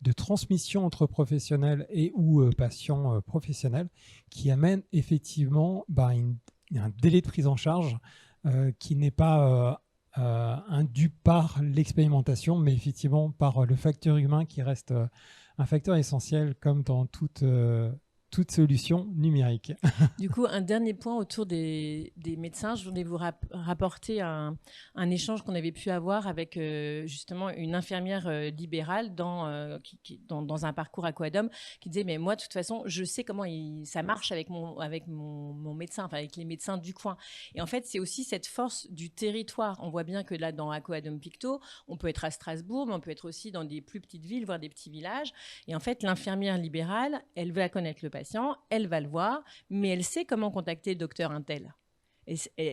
de transmission entre professionnels et ou patients professionnels qui amènent effectivement un délai de prise en charge qui n'est pas induit par l'expérimentation, mais effectivement par le facteur humain qui reste un facteur essentiel comme dans toute solution numérique. Du coup, un dernier point autour des médecins. Je voulais vous rapporter un échange qu'on avait pu avoir avec justement une infirmière libérale dans un parcours à Coadom qui disait « mais moi, de toute façon, je sais comment ça marche avec mon médecin, enfin avec les médecins du coin ». Et en fait, c'est aussi cette force du territoire. On voit bien que là, dans Coadom Picto, on peut être à Strasbourg, mais on peut être aussi dans des plus petites villes, voire des petits villages. Et en fait, l'infirmière libérale, elle va connaître le patient, elle va le voir, mais elle sait comment contacter le docteur untel,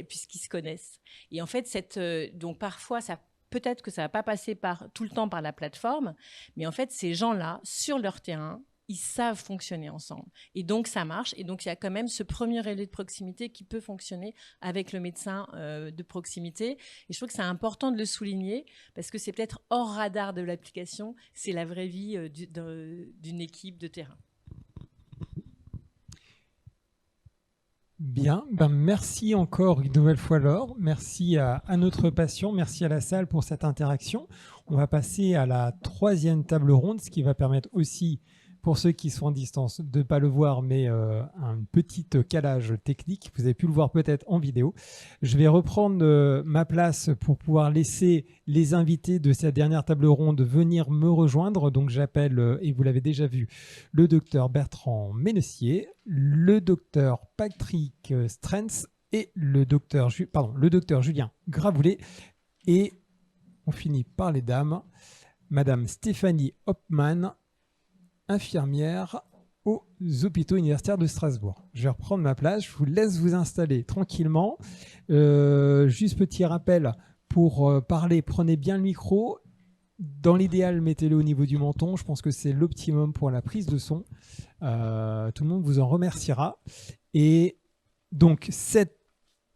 puisqu'ils se connaissent. Et en fait, donc parfois, peut-être que ça ne va pas passer tout le temps par la plateforme, mais en fait, ces gens-là, sur leur terrain, ils savent fonctionner ensemble. Et donc, ça marche. Et donc, il y a quand même ce premier relais de proximité qui peut fonctionner avec le médecin de proximité. Et je trouve que c'est important de le souligner parce que c'est peut-être hors radar de l'application. C'est la vraie vie d'une équipe de terrain. Bien, merci encore une nouvelle fois Laure, merci à notre patient, merci à la salle pour cette interaction. On va passer à la 3e table ronde, ce qui va permettre aussi, pour ceux qui sont en distance, de ne pas le voir, mais un petit calage technique. Vous avez pu le voir peut-être en vidéo. Je vais reprendre ma place pour pouvoir laisser les invités de cette dernière table ronde venir me rejoindre. Donc j'appelle, et vous l'avez déjà vu, le docteur Bertrand Ménessier, le docteur Patrick Strens et le docteur Julien Gravoulet. Et on finit par les dames, Madame Stéphanie Hopman, infirmière aux hôpitaux universitaires de Strasbourg. Je vais reprendre ma place, je vous laisse vous installer tranquillement. Juste petit rappel, pour parler, prenez bien le micro. Dans l'idéal, mettez-le au niveau du menton. Je pense que c'est l'optimum pour la prise de son. Tout le monde vous en remerciera. Et donc, cette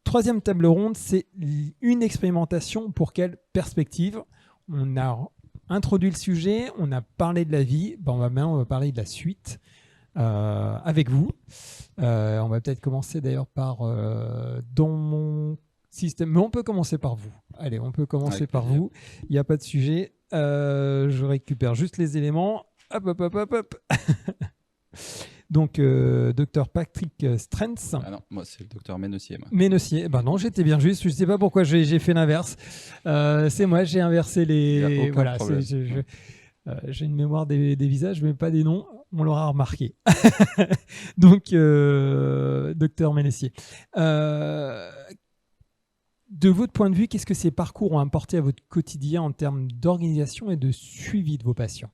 3e table ronde, c'est une expérimentation pour quelle perspective? On a introduit le sujet, on a parlé de la vie, on va parler de la suite avec vous. On va peut-être commencer d'ailleurs par dans mon système, mais on peut commencer par vous. Allez, on peut commencer par vous. Il n'y a pas de sujet. Je récupère juste les éléments. Hop. Donc, docteur Patrick Strens. Ah non, moi c'est le docteur Ménessier. Ménessier, non, j'étais bien juste. Je ne sais pas pourquoi j'ai fait l'inverse. C'est moi, j'ai inversé les. Voilà, j'ai une mémoire des visages, mais pas des noms. On l'aura remarqué. Donc, docteur Ménessier. De votre point de vue, qu'est-ce que ces parcours ont apporté à votre quotidien en termes d'organisation et de suivi de vos patients?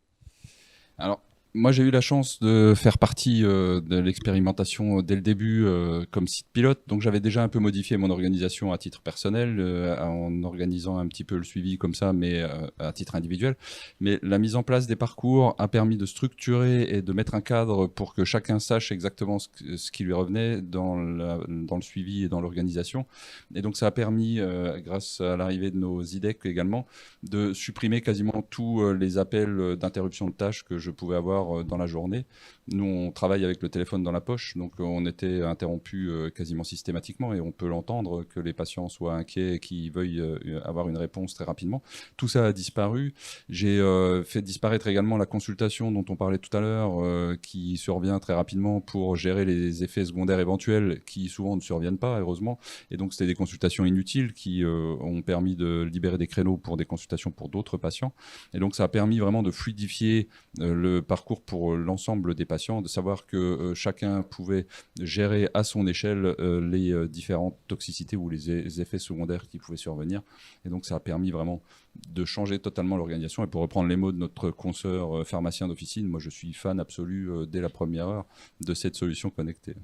Alors, moi, j'ai eu la chance de faire partie de l'expérimentation dès le début comme site pilote. Donc, j'avais déjà un peu modifié mon organisation à titre personnel en organisant un petit peu le suivi comme ça, mais à titre individuel. Mais la mise en place des parcours a permis de structurer et de mettre un cadre pour que chacun sache exactement ce qui lui revenait dans le suivi et dans l'organisation. Et donc, ça a permis, grâce à l'arrivée de nos IDEC également, de supprimer quasiment tous les appels d'interruption de tâches que je pouvais avoir dans la journée. Nous, on travaille avec le téléphone dans la poche, donc on était interrompu quasiment systématiquement et on peut l'entendre que les patients soient inquiets et qu'ils veuillent avoir une réponse très rapidement. Tout ça a disparu. J'ai fait disparaître également la consultation dont on parlait tout à l'heure, qui survient très rapidement pour gérer les effets secondaires éventuels qui souvent ne surviennent pas, heureusement. Et donc, c'était des consultations inutiles qui ont permis de libérer des créneaux pour des consultations pour d'autres patients. Et donc, ça a permis vraiment de fluidifier le parcours pour l'ensemble des patients, de savoir que chacun pouvait gérer à son échelle les différentes toxicités ou les effets secondaires qui pouvaient survenir. Et donc, ça a permis vraiment de changer totalement l'organisation. Et pour reprendre les mots de notre consoeur pharmacien d'officine, moi, je suis fan absolu dès la première heure de cette solution connectée.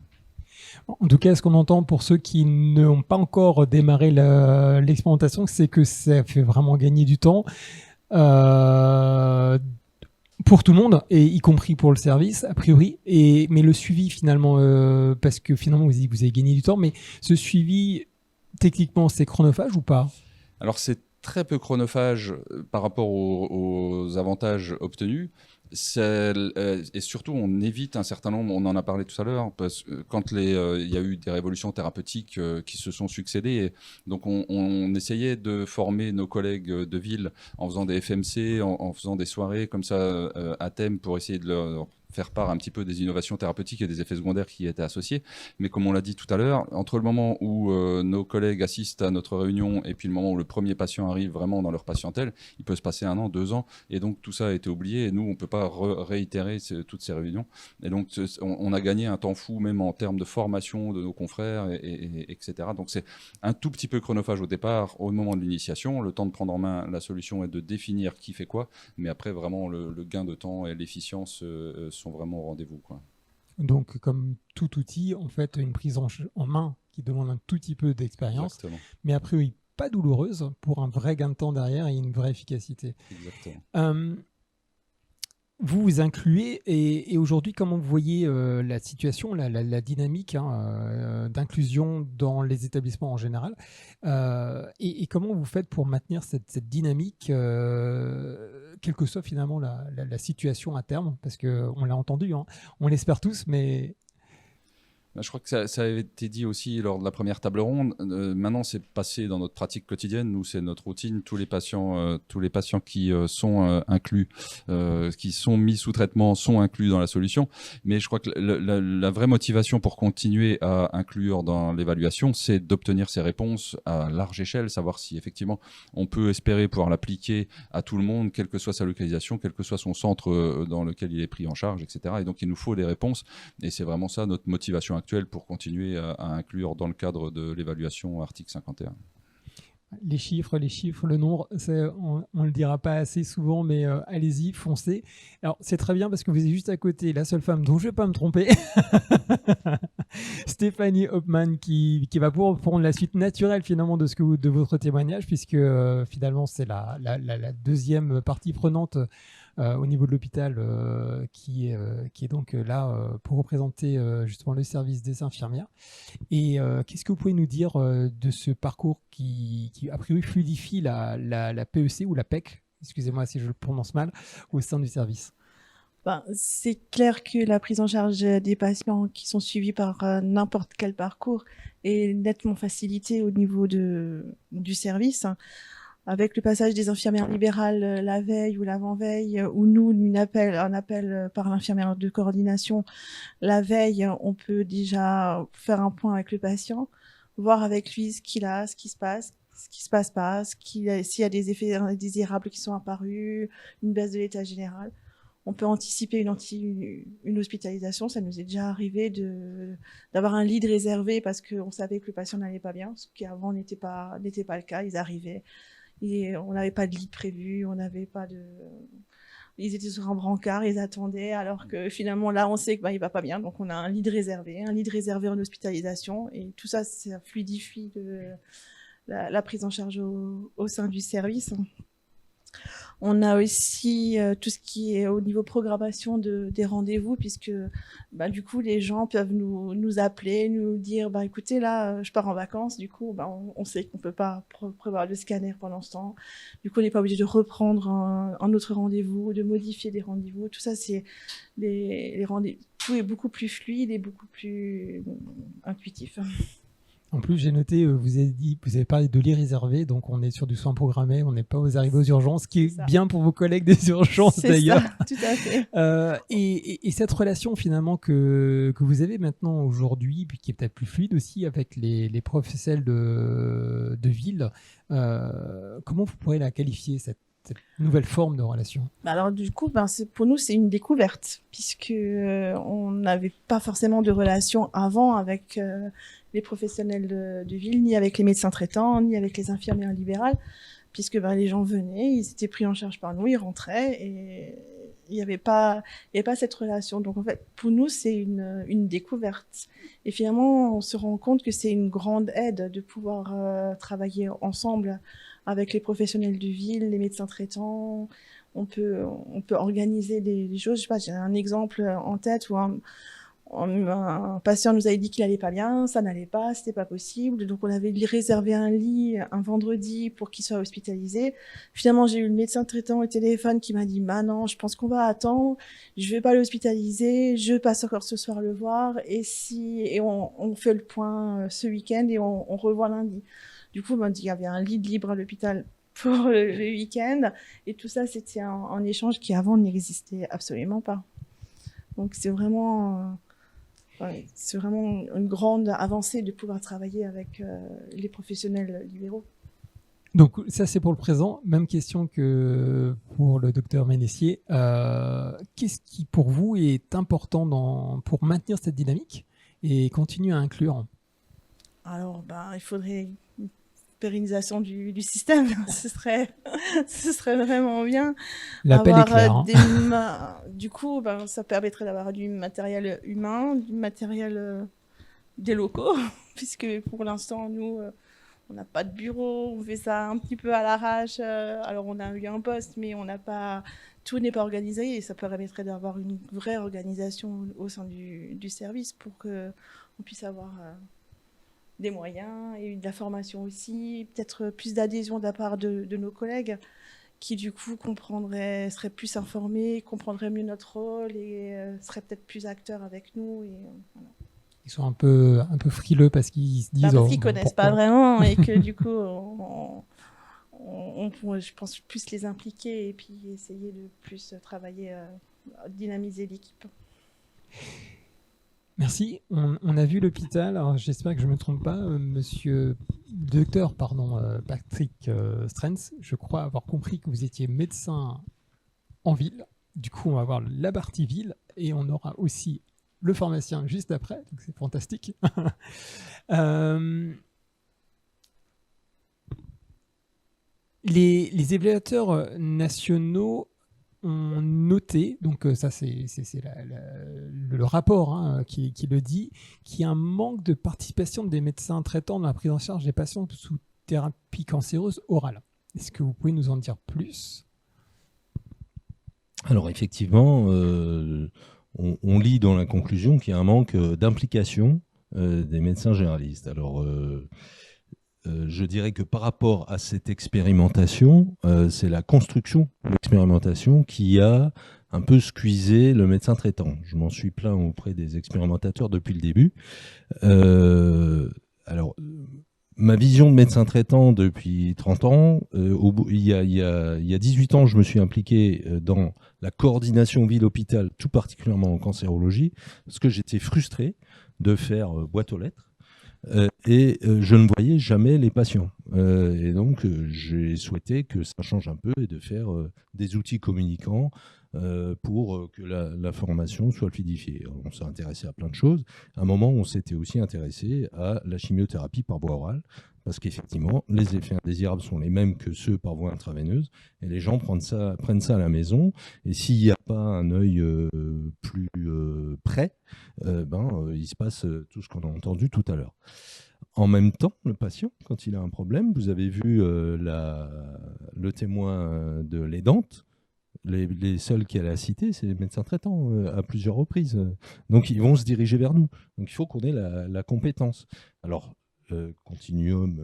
En tout cas, ce qu'on entend pour ceux qui n'ont pas encore démarré l'expérimentation, c'est que ça fait vraiment gagner du temps. Pour tout le monde, et y compris pour le service, a priori. Mais le suivi, finalement, parce que finalement, vous avez gagné du temps, mais ce suivi, techniquement, c'est chronophage ou pas? Alors, c'est très peu chronophage par rapport aux avantages obtenus. Et surtout, on évite un certain nombre, on en a parlé tout à l'heure, parce que quand il y a eu des révolutions thérapeutiques qui se sont succédées, et donc on essayait de former nos collègues de ville en faisant des FMC, en faisant des soirées comme ça à thème pour essayer de leur faire part un petit peu des innovations thérapeutiques et des effets secondaires qui y étaient associés. Mais comme on l'a dit tout à l'heure, entre le moment où nos collègues assistent à notre réunion et puis le moment où le premier patient arrive vraiment dans leur patientèle, il peut se passer 1 an, 2 ans, et donc tout ça a été oublié, et nous, on ne peut pas réitérer toutes ces réunions. Et donc, on a gagné un temps fou, même en termes de formation de nos confrères, etc. Donc, c'est un tout petit peu chronophage au départ, au moment de l'initiation, le temps de prendre en main la solution et de définir qui fait quoi, mais après, vraiment, le gain de temps et l'efficience sont vraiment au rendez-vous, quoi. Donc, comme tout outil, en fait, une prise en main qui demande un tout petit peu d'expérience, Exactement. mais a priori pas douloureuse pour un vrai gain de temps derrière et une vraie efficacité. Exactement. Vous incluez, et aujourd'hui, comment vous voyez la situation, la dynamique d'inclusion dans les établissements en général, et comment vous faites pour maintenir cette dynamique, quelle que soit finalement la situation à terme, parce qu'on l'a entendu, on l'espère tous, mais... Je crois que ça a été dit aussi lors de la première table ronde. Maintenant, c'est passé dans notre pratique quotidienne. Nous, c'est notre routine. Tous les patients qui sont inclus, qui sont mis sous traitement, sont inclus dans la solution. Mais je crois que la vraie motivation pour continuer à inclure dans l'évaluation, c'est d'obtenir ces réponses à large échelle, savoir si effectivement on peut espérer pouvoir l'appliquer à tout le monde, quelle que soit sa localisation, quel que soit son centre dans lequel il est pris en charge, etc. Et donc, il nous faut des réponses. Et c'est vraiment ça notre motivation actuelle pour continuer à inclure dans le cadre de l'évaluation article 51. Les chiffres, le nombre, on ne le dira pas assez souvent, mais allez-y, foncez. Alors, c'est très bien parce que vous êtes juste à côté, la seule femme dont je ne vais pas me tromper, Stéphanie Hopman, qui va pouvoir prendre la suite naturelle finalement de votre témoignage, puisque finalement, c'est la deuxième partie prenante au niveau de l'hôpital qui est donc là pour représenter justement le service des infirmières. Et qu'est-ce que vous pouvez nous dire de ce parcours qui a priori fluidifie la PEC ou la PEC, excusez-moi si je le prononce mal, au sein du service? C'est clair que la prise en charge des patients qui sont suivis par n'importe quel parcours est nettement facilitée au niveau du service. Avec le passage des infirmières libérales la veille ou l'avant-veille, ou nous, un appel par l'infirmière de coordination la veille, on peut déjà faire un point avec le patient, voir avec lui ce qu'il a, ce qui se passe pas, s'il y a des effets indésirables qui sont apparus, une baisse de l'état général. On peut anticiper une hospitalisation. Ça nous est déjà arrivé d'avoir un lit réservé parce qu'on savait que le patient n'allait pas bien, ce qui avant n'était pas le cas. Ils arrivaient. Et on n'avait pas de lit prévu, ils étaient sur un brancard, ils attendaient, alors que finalement là on sait qu'il va pas bien, donc on a un lit réservé en hospitalisation, et tout ça, ça fluidifie la prise en charge au sein du service. On a aussi tout ce qui est au niveau programmation des rendez-vous, puisque du coup les gens peuvent nous appeler, nous dire écoutez, là je pars en vacances, du coup on sait qu'on peut pas prévoir le scanner pendant ce temps, du coup on n'est pas obligé de reprendre un autre rendez-vous, de modifier des rendez-vous, tout ça c'est les rendez-vous, tout est beaucoup plus fluide et beaucoup plus intuitif. En plus, j'ai noté, vous avez parlé de lits réservés, donc on est sur du soin programmé, on n'est pas aux arrivées aux urgences, ce qui est bien pour vos collègues des urgences d'ailleurs. C'est ça, tout à fait. Et cette relation finalement que vous avez maintenant aujourd'hui, puis qui est peut-être plus fluide aussi avec les professionnels de ville, comment vous pourrez la qualifier, cette nouvelle forme de relation? Alors du coup, pour nous, c'est une découverte, puisque on n'avait pas forcément de relation avant avec les professionnels de ville, ni avec les médecins traitants, ni avec les infirmières libérales, puisque les gens venaient, ils étaient pris en charge par nous, ils rentraient, et il n'y avait pas cette relation. Donc en fait, pour nous, c'est une découverte. Et finalement, on se rend compte que c'est une grande aide de pouvoir travailler ensemble avec les professionnels de ville, les médecins traitants. On peut organiser des choses. Je sais pas, j'ai un exemple en tête où un patient nous avait dit qu'il allait pas bien, ça n'allait pas, c'était pas possible. Donc on avait réservé un lit un vendredi pour qu'il soit hospitalisé. Finalement, j'ai eu le médecin traitant au téléphone qui m'a dit non, je pense qu'on va attendre, je vais pas l'hospitaliser, je passe encore ce soir le voir, et on fait le point ce week-end et on revoit lundi. Du coup, il y avait un lit libre à l'hôpital pour le week-end, et tout ça, c'était un échange qui avant n'existait absolument pas. Donc c'est vraiment une grande avancée de pouvoir travailler avec les professionnels libéraux. Donc ça, c'est pour le présent. Même question que pour le docteur Ménessier. Qu'est-ce qui, pour vous, est important pour maintenir cette dynamique et continuer à inclure? Alors, il faudrait une pérennisation du système. ce serait vraiment bien. L'appel est clair. Du coup, ça permettrait d'avoir du matériel humain, du matériel des locaux, puisque pour l'instant, nous, on n'a pas de bureau, on fait ça un petit peu à l'arrache. Alors, on a eu un poste, mais tout n'est pas organisé, et ça permettrait d'avoir une vraie organisation au sein du service pour qu'on puisse avoir des moyens et de la formation aussi, peut-être plus d'adhésion de la part de nos collègues qui du coup seraient plus informés, comprendraient mieux notre rôle et seraient peut-être plus acteurs avec nous. Et, voilà. Ils sont un peu frileux parce qu'ils se disent... Parce qu'ils connaissent pas vraiment et que du coup, on pourrait, je pense, plus les impliquer et puis essayer de plus travailler, dynamiser l'équipe. Merci. On a vu l'hôpital. Alors, j'espère que je ne me trompe pas. Docteur Patrick Strens, je crois avoir compris que vous étiez médecin en ville. Du coup, on va voir la partie ville et on aura aussi le pharmacien juste après. Donc, c'est fantastique. Les évaluateurs nationaux ont noté, donc ça c'est le rapport qui le dit, qu'il y a un manque de participation des médecins traitants dans la prise en charge des patients sous thérapie cancéreuse orale. Est-ce que vous pouvez nous en dire plus ? Alors effectivement, on lit dans la conclusion qu'il y a un manque d'implication des médecins généralistes. Alors je dirais que par rapport à cette expérimentation, c'est la construction de l'expérimentation qui a un peu squeezé le médecin traitant. Je m'en suis plaint auprès des expérimentateurs depuis le début. Alors, ma vision de médecin traitant depuis 30 ans, il y a 18 ans, je me suis impliqué dans la coordination ville-hôpital, tout particulièrement en cancérologie, parce que j'étais frustré de faire boîte aux lettres. Et je ne voyais jamais les patients. Et donc, j'ai souhaité que ça change un peu et de faire des outils communicants pour que la formation soit fluidifiée. On s'est intéressé à plein de choses. À un moment, on s'était aussi intéressé à la chimiothérapie par voie orale, parce qu'effectivement, les effets indésirables sont les mêmes que ceux par voie intraveineuse, et les gens prennent ça à la maison, et s'il n'y a pas un œil plus près, il se passe tout ce qu'on a entendu tout à l'heure. En même temps, le patient, quand il a un problème, vous avez vu le témoin de l'aidante, les seuls qu'elle a cités, c'est les médecins traitants à plusieurs reprises. Donc, ils vont se diriger vers nous. Donc, il faut qu'on ait la compétence. Alors, Continuum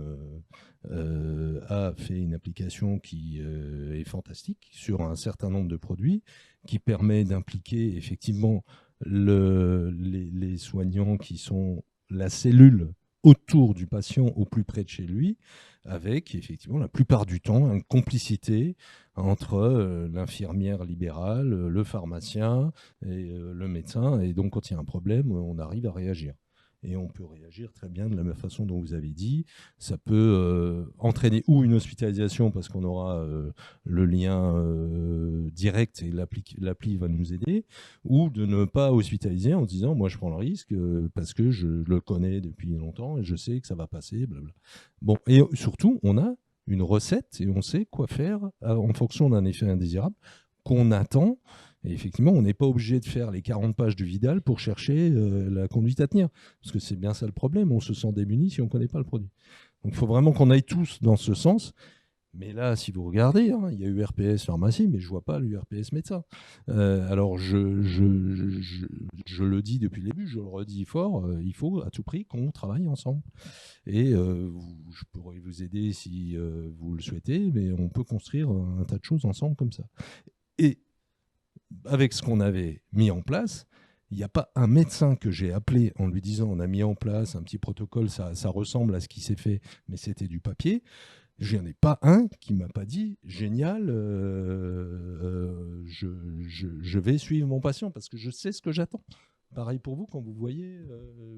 a fait une application qui est fantastique sur un certain nombre de produits, qui permet d'impliquer effectivement les soignants qui sont la cellule autour du patient au plus près de chez lui, avec effectivement la plupart du temps une complicité entre l'infirmière libérale, le pharmacien et le médecin. Et donc quand il y a un problème, on arrive à réagir. Et on peut réagir très bien de la même façon dont vous avez dit. Ça peut entraîner ou une hospitalisation parce qu'on aura le lien direct et l'appli va nous aider, ou de ne pas hospitaliser en se disant moi je prends le risque parce que je le connais depuis longtemps et je sais que ça va passer, blabla. Bon, et surtout on a une recette et on sait quoi faire en fonction d'un effet indésirable qu'on attend. Et effectivement, on n'est pas obligé de faire les 40 pages du Vidal pour chercher la conduite à tenir. Parce que c'est bien ça le problème, on se sent démuni si on ne connaît pas le produit. Donc il faut vraiment qu'on aille tous dans ce sens. Mais là, si vous regardez, il y a URPS pharmacie, mais je ne vois pas l'URPS médecin. Alors je le dis depuis le début, je le redis fort, il faut à tout prix qu'on travaille ensemble. Et je pourrais vous aider si vous le souhaitez, mais on peut construire un tas de choses ensemble comme ça. Et avec ce qu'on avait mis en place, il n'y a pas un médecin que j'ai appelé en lui disant on a mis en place un petit protocole, ça ressemble à ce qui s'est fait, mais c'était du papier. Je n'en ai pas un qui ne m'a pas dit génial, je vais suivre mon patient parce que je sais ce que j'attends. Pareil pour vous, quand vous voyez,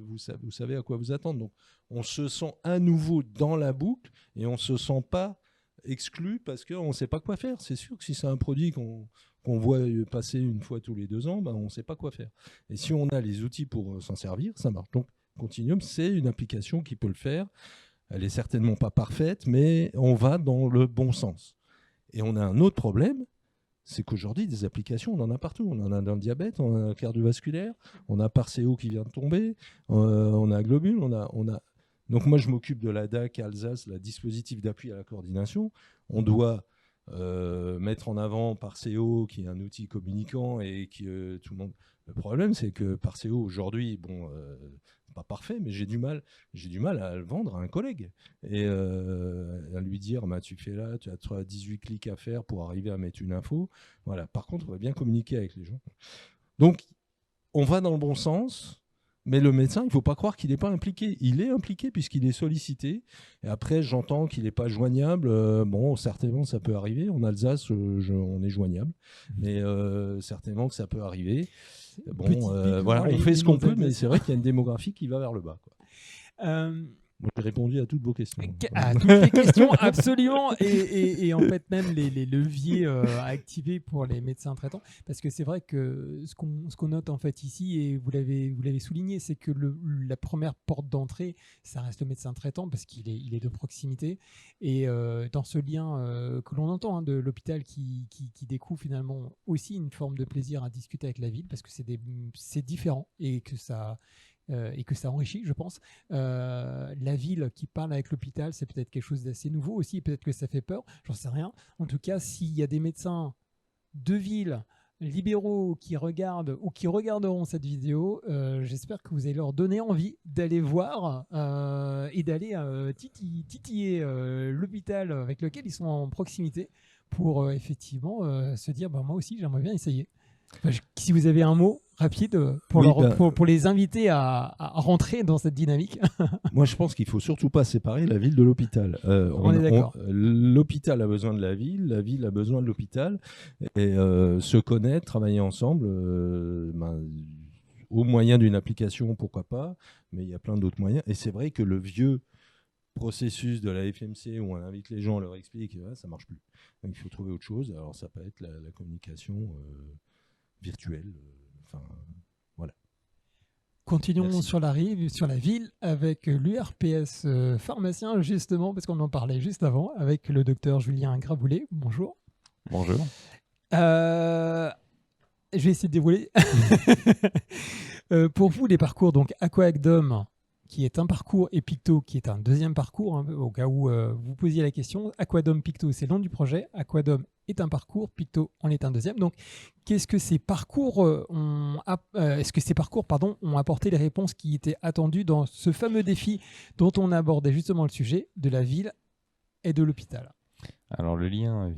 vous savez à quoi vous attendre. Donc on se sent à nouveau dans la boucle et on ne se sent pas exclu parce qu'on ne sait pas quoi faire. C'est sûr que si c'est un produit qu'on voit passer une fois tous les 2 ans, on ne sait pas quoi faire. Et si on a les outils pour s'en servir, ça marche. Donc Continuum, c'est une application qui peut le faire. Elle n'est certainement pas parfaite, mais on va dans le bon sens. Et on a un autre problème, c'est qu'aujourd'hui, des applications, on en a partout. On en a dans le diabète, on a cardiovasculaire, on a Parceo qui vient de tomber, on a Globule, on a... Donc moi, je m'occupe de la DAC Alsace, le dispositif d'appui à la coordination. On doit mettre en avant Parceo, qui est un outil communicant et que tout le monde... Le problème, c'est que Parceo, aujourd'hui, pas parfait, mais j'ai du mal à le vendre à un collègue et à lui dire tu fais là, tu as 18 clics à faire pour arriver à mettre une info. Voilà. Par contre, on va bien communiquer avec les gens. Donc, on va dans le bon sens. Mais le médecin, il ne faut pas croire qu'il n'est pas impliqué. Il est impliqué puisqu'il est sollicité. Et après, j'entends qu'il n'est pas joignable. Bon, certainement, ça peut arriver. En Alsace, on est joignable. Mais certainement que ça peut arriver. Bon, voilà, on fait ce qu'on peut, mais c'est vrai qu'il y a une démographie qui va vers le bas, quoi. Moi, j'ai répondu à toutes vos questions. À toutes les questions, absolument. Et en fait, même les leviers à activer pour les médecins traitants. Parce que c'est vrai que ce qu'on note en fait ici, et vous l'avez souligné, c'est que la première porte d'entrée, ça reste le médecin traitant parce qu'il est de proximité. Et dans ce lien que l'on entend de l'hôpital qui découvre finalement aussi une forme de plaisir à discuter avec la ville parce que c'est différent et que ça enrichit, je pense. La ville qui parle avec l'hôpital, c'est peut-être quelque chose d'assez nouveau aussi, peut-être que ça fait peur, j'en sais rien. En tout cas, s'il y a des médecins de ville, libéraux qui regardent ou qui regarderont cette vidéo, j'espère que vous allez leur donner envie d'aller voir et d'aller titiller l'hôpital avec lequel ils sont en proximité pour effectivement se dire moi aussi j'aimerais bien essayer. Si vous avez un mot rapide pour les inviter à rentrer dans cette dynamique. Moi, je pense qu'il ne faut surtout pas séparer la ville de l'hôpital. On est d'accord. L'hôpital a besoin de la ville a besoin de l'hôpital. Et se connaître, travailler ensemble, au moyen d'une application, pourquoi pas, mais il y a plein d'autres moyens. Et c'est vrai que le vieux processus de la FMC où on invite les gens, on leur explique, ça ne marche plus. Donc, il faut trouver autre chose. Alors, ça peut être la communication virtuelle. Voilà. Continuons sur la ville avec l'URPS pharmacien, justement, parce qu'on en parlait juste avant, avec le docteur Julien Graboulet. Bonjour. Bonjour. Je vais essayer de dévoiler. Pour vous, les parcours, donc Aquadome, qui est un parcours, et Picto, qui est un deuxième parcours, au cas où vous posiez la question. Aquadome, Picto, c'est le nom du projet. Aquadome est un parcours, Picto en est un deuxième. Donc, qu'est-ce que ces parcours ont apporté les réponses qui étaient attendues dans ce fameux défi dont on abordait justement le sujet de la ville et de l'hôpital? Alors, le lien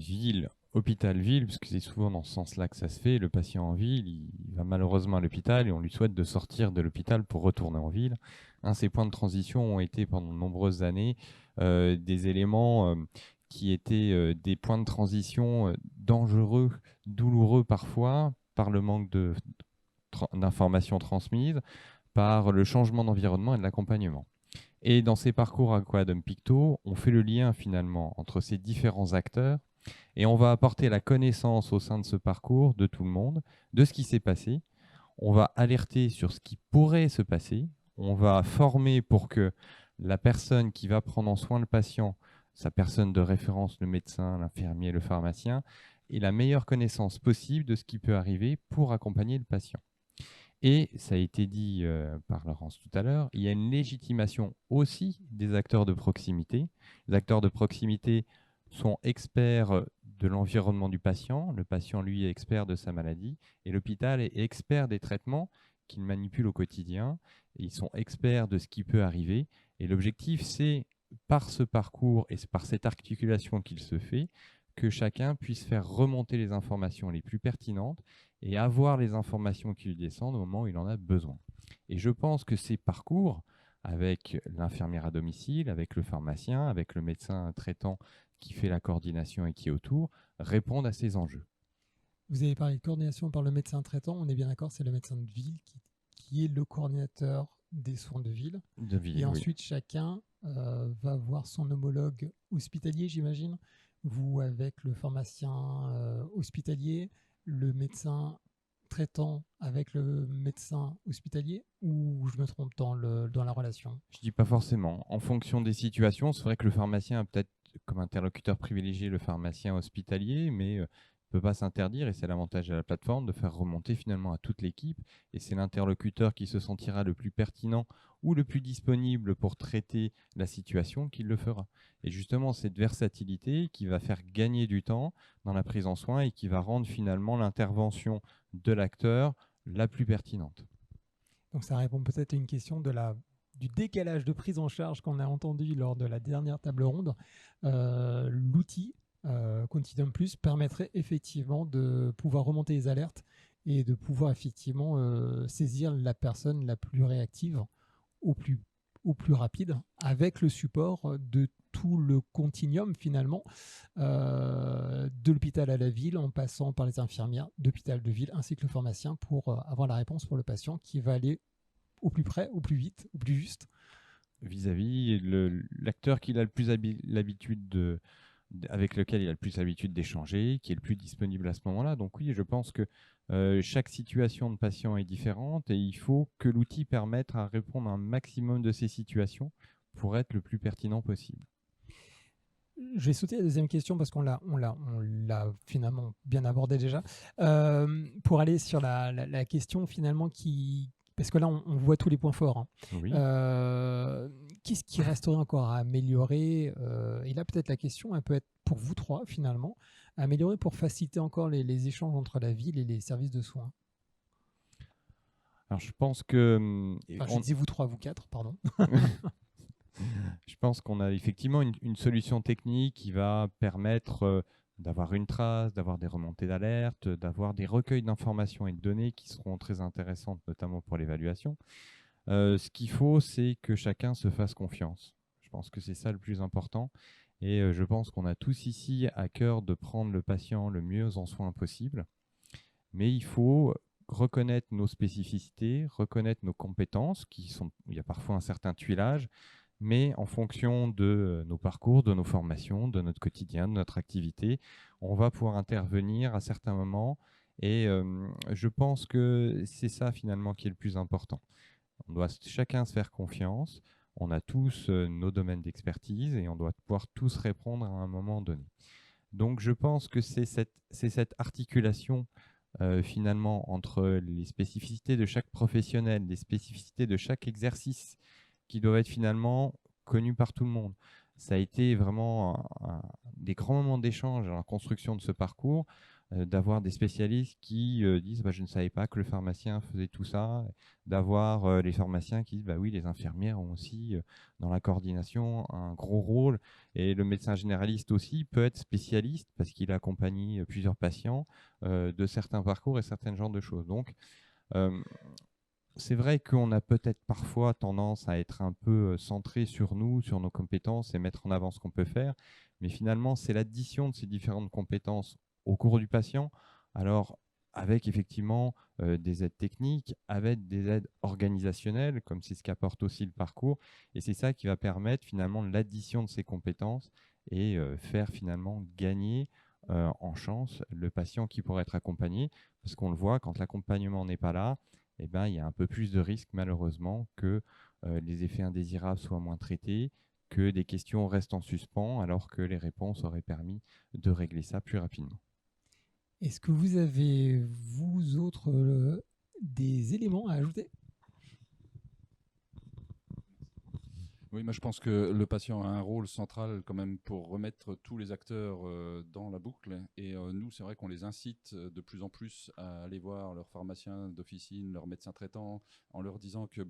hôpital-ville, parce que c'est souvent dans ce sens-là que ça se fait, le patient en ville, il va malheureusement à l'hôpital et on lui souhaite de sortir de l'hôpital pour retourner en ville. Ces points de transition ont été pendant de nombreuses années des éléments qui étaient des points de transition dangereux, douloureux parfois, par le manque d'informations transmises, par le changement d'environnement et de l'accompagnement. Et dans ces parcours Aquadome Picto, on fait le lien finalement entre ces différents acteurs et on va apporter la connaissance au sein de ce parcours de tout le monde, de ce qui s'est passé. On va alerter sur ce qui pourrait se passer. On va former pour que la personne qui va prendre en soin le patient, sa personne de référence, le médecin, l'infirmier, le pharmacien, ait la meilleure connaissance possible de ce qui peut arriver pour accompagner le patient. Et ça a été dit par Laurence tout à l'heure, il y a une légitimation aussi des acteurs de proximité. Les acteurs de proximité sont experts de l'environnement du patient, le patient lui est expert de sa maladie, et l'hôpital est expert des traitements qu'il manipule au quotidien, et ils sont experts de ce qui peut arriver, et l'objectif c'est, par ce parcours et par cette articulation qu'il se fait, que chacun puisse faire remonter les informations les plus pertinentes et avoir les informations qui lui descendent au moment où il en a besoin. Et je pense que ces parcours, avec l'infirmière à domicile, avec le pharmacien, avec le médecin traitant qui fait la coordination et qui est autour, répondent à ces enjeux. Vous avez parlé de coordination par le médecin traitant, on est bien d'accord, c'est le médecin de ville qui est le coordinateur des soins de ville. Et ensuite, chacun va voir son homologue hospitalier, j'imagine. Vous avec le pharmacien hospitalier, le médecin traitant avec le médecin hospitalier, ou je me trompe dans la relation? Je ne dis pas forcément. En fonction des situations, c'est vrai que le pharmacien a peut-être comme interlocuteur privilégié le pharmacien hospitalier, mais ne peut pas s'interdire, et c'est l'avantage de la plateforme, de faire remonter finalement à toute l'équipe, et c'est l'interlocuteur qui se sentira le plus pertinent ou le plus disponible pour traiter la situation qui le fera. Et justement, cette versatilité qui va faire gagner du temps dans la prise en soin et qui va rendre finalement l'intervention de l'acteur la plus pertinente. Donc ça répond peut-être à une question du décalage de prise en charge qu'on a entendu lors de la dernière table ronde. L'outil Quantitum Plus permettrait effectivement de pouvoir remonter les alertes et de pouvoir effectivement saisir la personne la plus réactive au plus rapide, avec le support de tout le continuum finalement, de l'hôpital à la ville, en passant par les infirmières d'hôpital de ville, ainsi que le pharmacien, pour avoir la réponse pour le patient qui va aller au plus près, au plus vite, au plus juste. Vis-à-vis l'acteur qu'il a le plus l'habitude avec lequel il a le plus l'habitude d'échanger, qui est le plus disponible à ce moment-là. Donc oui, je pense que chaque situation de patient est différente et il faut que l'outil permette à répondre à un maximum de ces situations pour être le plus pertinent possible. Je vais sauter à la deuxième question parce qu'on l'a finalement bien abordé déjà. Pour aller sur la question finalement parce que là, on voit tous les points forts. Hein. Oui. Qu'est-ce qui resterait encore à améliorer et là, peut-être la question, elle peut être pour vous trois, finalement, à améliorer pour faciliter encore les échanges entre la ville et les services de soins. Alors, je pense que... je disais vous trois, vous quatre, pardon. Je pense qu'on a effectivement une solution technique qui va permettre d'avoir une trace, d'avoir des remontées d'alerte, d'avoir des recueils d'informations et de données qui seront très intéressantes, notamment pour l'évaluation. Ce qu'il faut, c'est que chacun se fasse confiance. Je pense que c'est ça le plus important. Et je pense qu'on a tous ici à cœur de prendre le patient le mieux en soin possible. Mais il faut reconnaître nos spécificités, reconnaître nos compétences, il y a parfois un certain tuilage, mais en fonction de nos parcours, de nos formations, de notre quotidien, de notre activité, on va pouvoir intervenir à certains moments. Et je pense que c'est ça finalement qui est le plus important. On doit chacun se faire confiance. On a tous nos domaines d'expertise et on doit pouvoir tous répondre à un moment donné. Donc je pense que c'est cette articulation finalement entre les spécificités de chaque professionnel, les spécificités de chaque exercice qui doivent être finalement connues par tout le monde. Ça a été vraiment des grands moments d'échange dans la construction de ce parcours, d'avoir des spécialistes qui disent je ne savais pas que le pharmacien faisait tout ça, d'avoir les pharmaciens qui disent oui, les infirmières ont aussi dans la coordination un gros rôle, et le médecin généraliste aussi peut être spécialiste parce qu'il accompagne plusieurs patients de certains parcours et certains genres de choses. Donc c'est vrai qu'on a peut-être parfois tendance à être un peu centré sur nous, sur nos compétences et mettre en avant ce qu'on peut faire, mais finalement c'est l'addition de ces différentes compétences au cours du patient, alors avec effectivement des aides techniques, avec des aides organisationnelles, comme c'est ce qu'apporte aussi le parcours, et c'est ça qui va permettre finalement l'addition de ces compétences et faire finalement gagner en chance le patient qui pourrait être accompagné, parce qu'on le voit, quand l'accompagnement n'est pas là, il y a un peu plus de risque malheureusement que les effets indésirables soient moins traités, que des questions restent en suspens, alors que les réponses auraient permis de régler ça plus rapidement. Est-ce que vous avez, vous autres, des éléments à ajouter ? Oui, moi je pense que le patient a un rôle central quand même pour remettre tous les acteurs dans la boucle. Et nous, c'est vrai qu'on les incite de plus en plus à aller voir leur pharmacien d'officine, leur médecin traitant, en leur disant que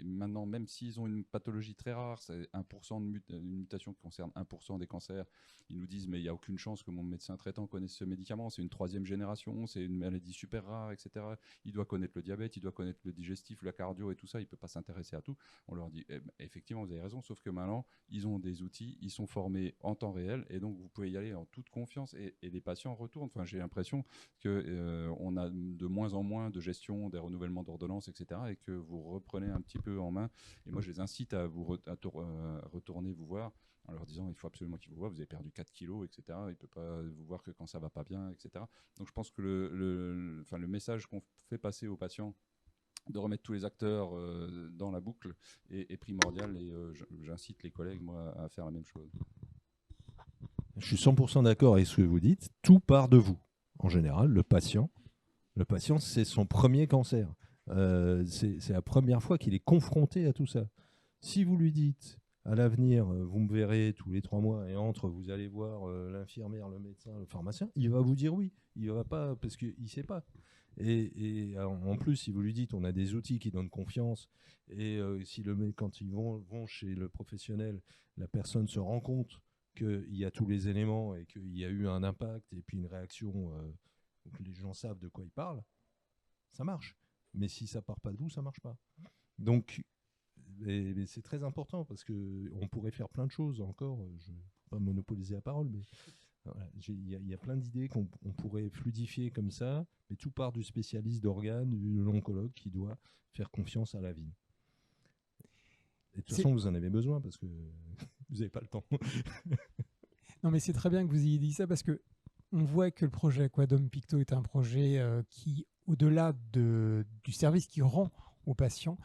maintenant, même s'ils ont une pathologie très rare, c'est 1% une mutation qui concerne 1% des cancers, ils nous disent mais il n'y a aucune chance que mon médecin traitant connaisse ce médicament, c'est une 3e génération, c'est une maladie super rare, etc. Il doit connaître le diabète, il doit connaître le digestif, la cardio et tout ça, il ne peut pas s'intéresser à tout. On leur dit effectivement, vous avez raison, sauf que maintenant, ils ont des outils, ils sont formés en temps réel, et donc vous pouvez y aller en toute confiance, et les patients retournent. Enfin, j'ai l'impression qu'on a de moins en moins de gestion des renouvellements d'ordonnances, etc., et que vous reprenez un petit peu en main. Et moi, je les incite à retourner vous voir, en leur disant il faut absolument qu'ils vous voient, vous avez perdu 4 kilos, etc. Il ne peut pas vous voir que quand ça ne va pas bien, etc. Donc je pense que le message qu'on fait passer aux patients de remettre tous les acteurs dans la boucle est primordial, et j'incite les collègues moi, à faire la même chose. Je suis 100% d'accord avec ce que vous dites. Tout part de vous. En général, le patient, c'est son premier cancer. C'est la première fois qu'il est confronté à tout ça. Si vous lui dites, à l'avenir, vous me verrez tous les 3 mois et vous allez voir l'infirmière, le médecin, le pharmacien, il va vous dire oui. Il va pas, parce qu'il ne sait pas. Et en plus, si vous lui dites, on a des outils qui donnent confiance, et quand ils vont chez le professionnel, la personne se rend compte qu'il y a tous les éléments et qu'il y a eu un impact et puis une réaction, que les gens savent de quoi ils parlent, ça marche. Mais si ça part pas de vous, ça marche pas. Donc, mais c'est très important parce qu'on pourrait faire plein de choses encore. Je ne vais pas monopoliser la parole, mais voilà, il y a plein d'idées qu'on pourrait fluidifier comme ça, mais tout part du spécialiste d'organes, de l'oncologue qui doit faire confiance à la ville. Et de toute façon, vous en avez besoin parce que vous n'avez pas le temps. Non, mais c'est très bien que vous ayez dit ça parce que on voit que le projet Aquadome Picto est un projet qui, au-delà du service qu'il rend aux patients,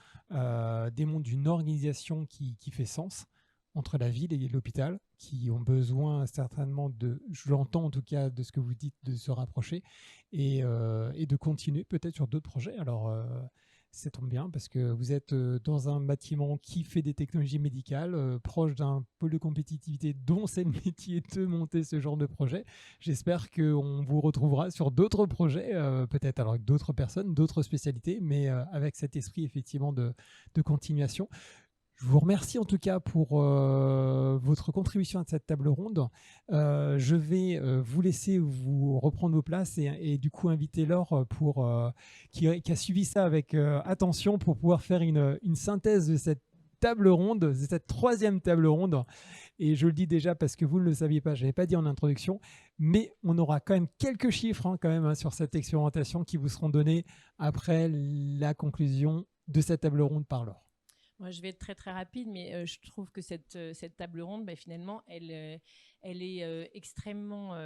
démontre une organisation qui fait sens entre la ville et l'hôpital, qui ont besoin certainement je l'entends en tout cas de ce que vous dites, de se rapprocher et de continuer peut-être sur d'autres projets. Alors, ça tombe bien parce que vous êtes dans un bâtiment qui fait des technologies médicales, proche d'un pôle de compétitivité dont c'est le métier de monter ce genre de projet. J'espère qu'on vous retrouvera sur d'autres projets, peut-être alors avec d'autres personnes, d'autres spécialités, mais avec cet esprit effectivement de continuation. Je vous remercie en tout cas pour votre contribution à cette table ronde. Je vais vous laisser vous reprendre vos places et du coup inviter Laure qui a suivi ça avec attention pour pouvoir faire une synthèse de cette table ronde, de cette troisième table ronde. Et je le dis déjà parce que vous ne le saviez pas, je n'avais pas dit en introduction, mais on aura quand même quelques chiffres sur cette expérimentation qui vous seront donnés après la conclusion de cette table ronde par Laure. Moi, je vais être très très rapide, mais je trouve que cette table ronde, finalement, elle est extrêmement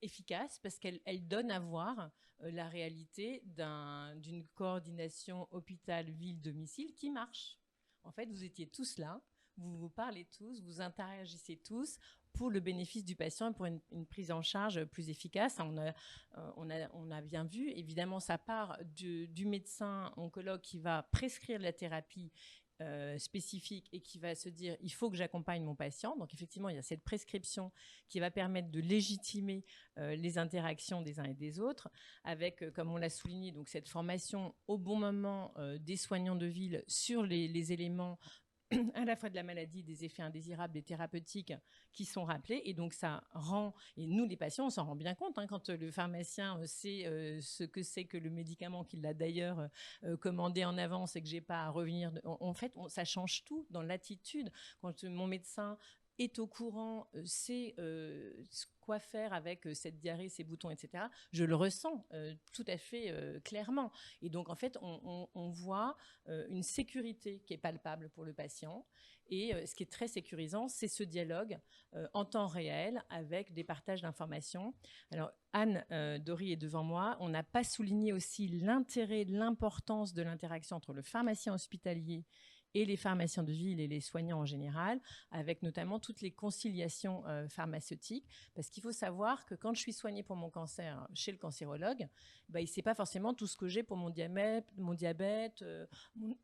efficace parce qu'elle donne à voir la réalité d'une coordination hôpital-ville-domicile qui marche. En fait, vous étiez tous là, vous vous parlez tous, vous interagissez tous pour le bénéfice du patient et pour une prise en charge plus efficace. On a bien vu, évidemment, ça part du médecin oncologue qui va prescrire la thérapie spécifique et qui va se dire il faut que j'accompagne mon patient. Donc effectivement, il y a cette prescription qui va permettre de légitimer les interactions des uns et des autres avec, comme on l'a souligné, donc cette formation au bon moment des soignants de ville sur les éléments à la fois de la maladie, des effets indésirables, des thérapeutiques qui sont rappelés. Et donc, ça rend, et nous, les patients, on s'en rend bien compte, quand le pharmacien sait ce que c'est que le médicament qu'il a d'ailleurs commandé en avance et que j'ai pas à revenir. En fait, ça change tout dans l'attitude. Quand mon médecin est au courant, sait quoi faire avec cette diarrhée, ces boutons, etc. Je le ressens tout à fait clairement. Et donc, en fait, on voit une sécurité qui est palpable pour le patient. Et ce qui est très sécurisant, c'est ce dialogue en temps réel avec des partages d'informations. Alors, Anne Dory est devant moi. On n'a pas souligné aussi l'intérêt, l'importance de l'interaction entre le pharmacien hospitalier et les pharmaciens de ville et les soignants en général, avec notamment toutes les conciliations pharmaceutiques. Parce qu'il faut savoir que quand je suis soignée pour mon cancer chez le cancérologue, il ne sait pas forcément tout ce que j'ai pour mon diabète,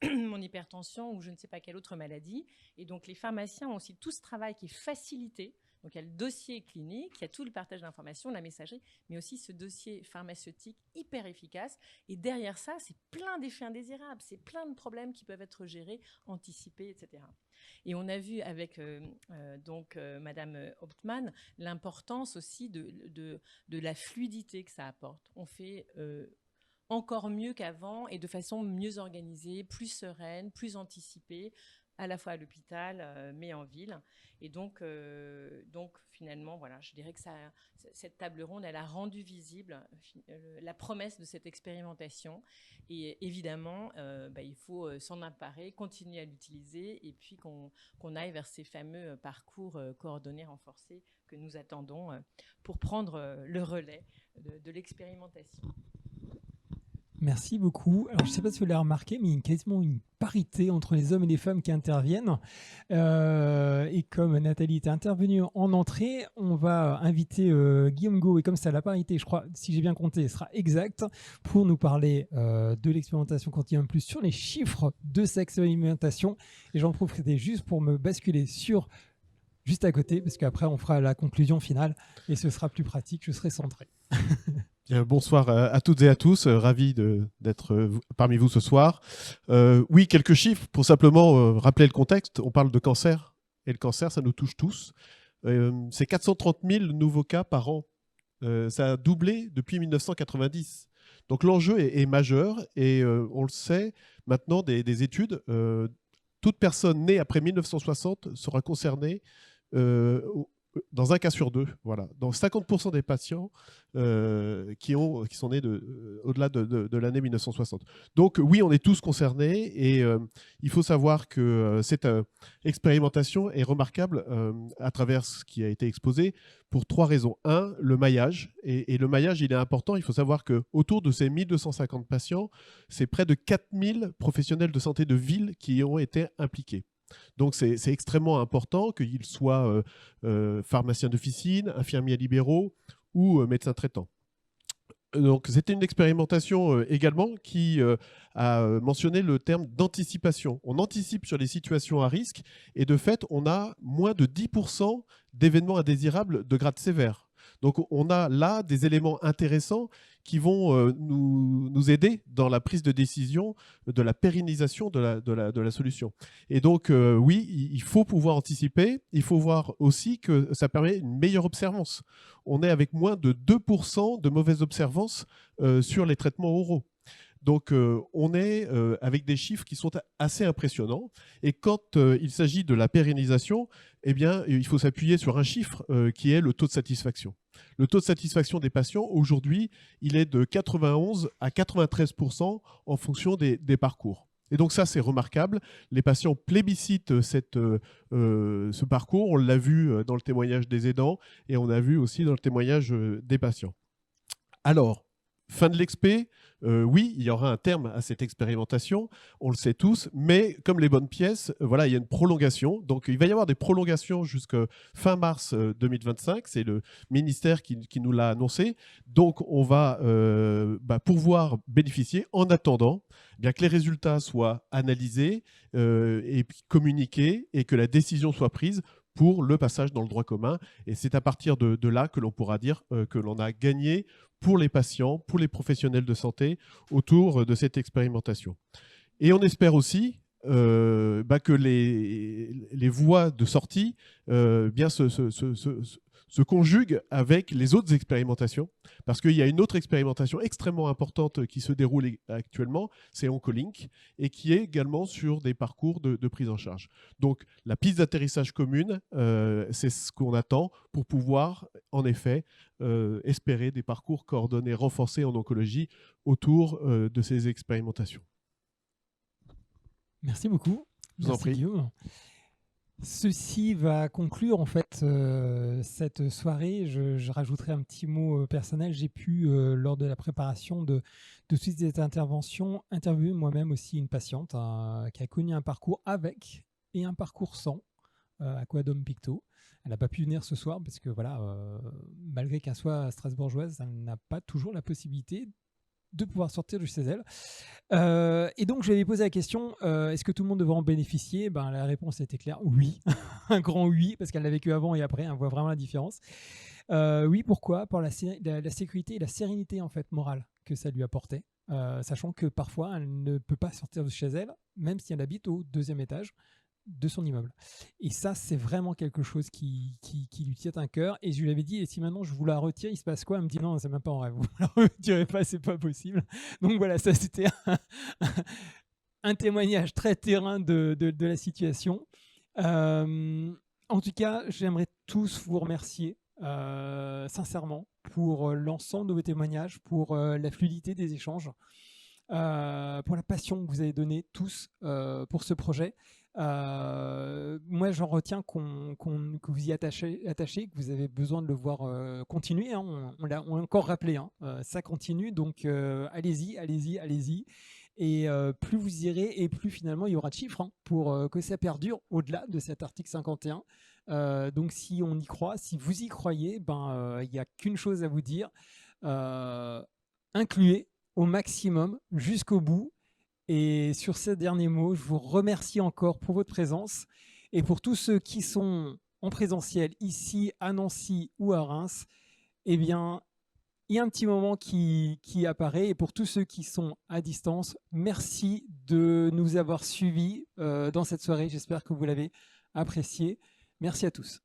mon hypertension ou je ne sais pas quelle autre maladie. Et donc les pharmaciens ont aussi tout ce travail qui est facilité. Donc, il y a le dossier clinique, il y a tout le partage d'informations, la messagerie, mais aussi ce dossier pharmaceutique hyper efficace. Et derrière ça, c'est plein d'effets indésirables, c'est plein de problèmes qui peuvent être gérés, anticipés, etc. Et on a vu avec Madame Hauptmann l'importance aussi de la fluidité que ça apporte. On fait encore mieux qu'avant et de façon mieux organisée, plus sereine, plus anticipée, à la fois à l'hôpital, mais en ville. Et donc finalement, voilà, je dirais que cette table ronde, elle a rendu visible la promesse de cette expérimentation. Et évidemment, il faut s'en emparer, continuer à l'utiliser, et puis qu'on aille vers ces fameux parcours coordonnés, renforcés, que nous attendons pour prendre le relais de l'expérimentation. Merci beaucoup. Alors, je ne sais pas si vous l'avez remarqué, mais il y a quasiment une parité entre les hommes et les femmes qui interviennent. Et comme Nathalie était intervenue en entrée, on va inviter Guillaume Gau, et comme ça, la parité, je crois, si j'ai bien compté, sera exacte, pour nous parler de l'expérimentation Continuum Plus sur les chiffres de cette expérimentation. Et j'en profite juste pour me basculer juste à côté, parce qu'après, on fera la conclusion finale et ce sera plus pratique, je serai centré. Bonsoir à toutes et à tous, ravi d'être parmi vous ce soir. Oui, quelques chiffres pour simplement rappeler le contexte. On parle de cancer, et le cancer, ça nous touche tous. C'est 430 000 nouveaux cas par an. Ça a doublé depuis 1990. Donc l'enjeu est majeur et on le sait maintenant des études. Toute personne née après 1960 sera concernée dans un cas sur deux. Voilà. Dans 50% des patients qui sont nés au-delà de l'année 1960. Donc oui, on est tous concernés et il faut savoir que cette expérimentation est remarquable à travers ce qui a été exposé pour 3 raisons. 1, le maillage. Et le maillage, il est important. Il faut savoir qu'autour de ces 1250 patients, c'est près de 4000 professionnels de santé de ville qui ont été impliqués. Donc c'est extrêmement important qu'ils soient pharmaciens d'officine, infirmiers libéraux ou médecins traitants. Donc c'était une expérimentation également qui a mentionné le terme d'anticipation. On anticipe sur les situations à risque et de fait on a moins de 10% d'événements indésirables de grade sévère. Donc on a là des éléments intéressants qui vont nous aider dans la prise de décision de la pérennisation de la solution. Et donc oui, il faut pouvoir anticiper. Il faut voir aussi que ça permet une meilleure observance. On est avec moins de 2% de mauvaise observance sur les traitements oraux. Donc on est avec des chiffres qui sont assez impressionnants. Et quand il s'agit de la pérennisation, eh bien, il faut s'appuyer sur un chiffre qui est le taux de satisfaction. Le taux de satisfaction des patients, aujourd'hui, il est de 91 à 93% en fonction des parcours. Et donc ça, c'est remarquable. Les patients plébiscitent ce parcours. On l'a vu dans le témoignage des aidants et on a vu aussi dans le témoignage des patients. Alors, fin de l'expé, oui, il y aura un terme à cette expérimentation, on le sait tous, mais comme les bonnes pièces, voilà, il y a une prolongation. Donc, il va y avoir des prolongations jusqu'à fin mars 2025. C'est le ministère qui nous l'a annoncé. Donc, on va pouvoir bénéficier en attendant bien que les résultats soient analysés et communiqués et que la décision soit prise pour le passage dans le droit commun. Et c'est à partir de là que l'on pourra dire que l'on a gagné pour les patients, pour les professionnels de santé autour de cette expérimentation. Et on espère aussi que les voies de sortie se conjuguent avec les autres expérimentations, parce qu'il y a une autre expérimentation extrêmement importante qui se déroule actuellement, c'est Oncolink, et qui est également sur des parcours de prise en charge. Donc la piste d'atterrissage commune, c'est ce qu'on attend pour pouvoir, en effet, espérer des parcours coordonnés, renforcés en oncologie autour de ces expérimentations. Merci beaucoup. Je vous en prie. Guillaume. Ceci va conclure en fait cette soirée. Je rajouterai un petit mot personnel. J'ai pu, lors de la préparation de toutes ces interventions, interviewer moi-même aussi une patiente qui a connu un parcours avec et un parcours sans Aquadome Picto. Elle n'a pas pu venir ce soir parce que voilà, malgré qu'elle soit strasbourgeoise, elle n'a pas toujours la possibilité de pouvoir sortir de chez elle. Et donc, je lui ai posé la question, est-ce que tout le monde devrait en bénéficier? La réponse était claire, oui. Un grand oui, parce qu'elle l'a vécu avant et après, on voit vraiment la différence. Oui, pourquoi? Pour la sécurité et la sérénité en fait, morale que ça lui apportait, sachant que parfois, elle ne peut pas sortir de chez elle, même si elle habite au 2e étage de son immeuble. Et ça, c'est vraiment quelque chose qui lui tient à cœur. Et je lui avais dit, et si maintenant je vous la retire, il se passe quoi? Elle me dit, non, c'est même pas en rêve. Vous la retirez pas, c'est pas possible. Donc voilà, ça c'était un témoignage très terrain de la situation. En tout cas, j'aimerais tous vous remercier sincèrement pour l'ensemble de vos témoignages, pour la fluidité des échanges, pour la passion que vous avez donnée tous pour ce projet. Moi, j'en retiens que vous y attachez, que vous avez besoin de le voir continuer. Hein. On l'a encore rappelé, hein. Ça continue, donc allez-y, allez-y, allez-y. Et plus vous irez, et plus finalement il y aura de chiffres hein, pour que ça perdure au-delà de cet article 51. Donc si on y croit, si vous y croyez, il n'y a qu'une chose à vous dire. Incluez au maximum jusqu'au bout. Et sur ces derniers mots, je vous remercie encore pour votre présence et pour tous ceux qui sont en présentiel ici à Nancy ou à Reims. Eh bien, il y a un petit moment qui apparaît et pour tous ceux qui sont à distance, merci de nous avoir suivis dans cette soirée. J'espère que vous l'avez apprécié. Merci à tous.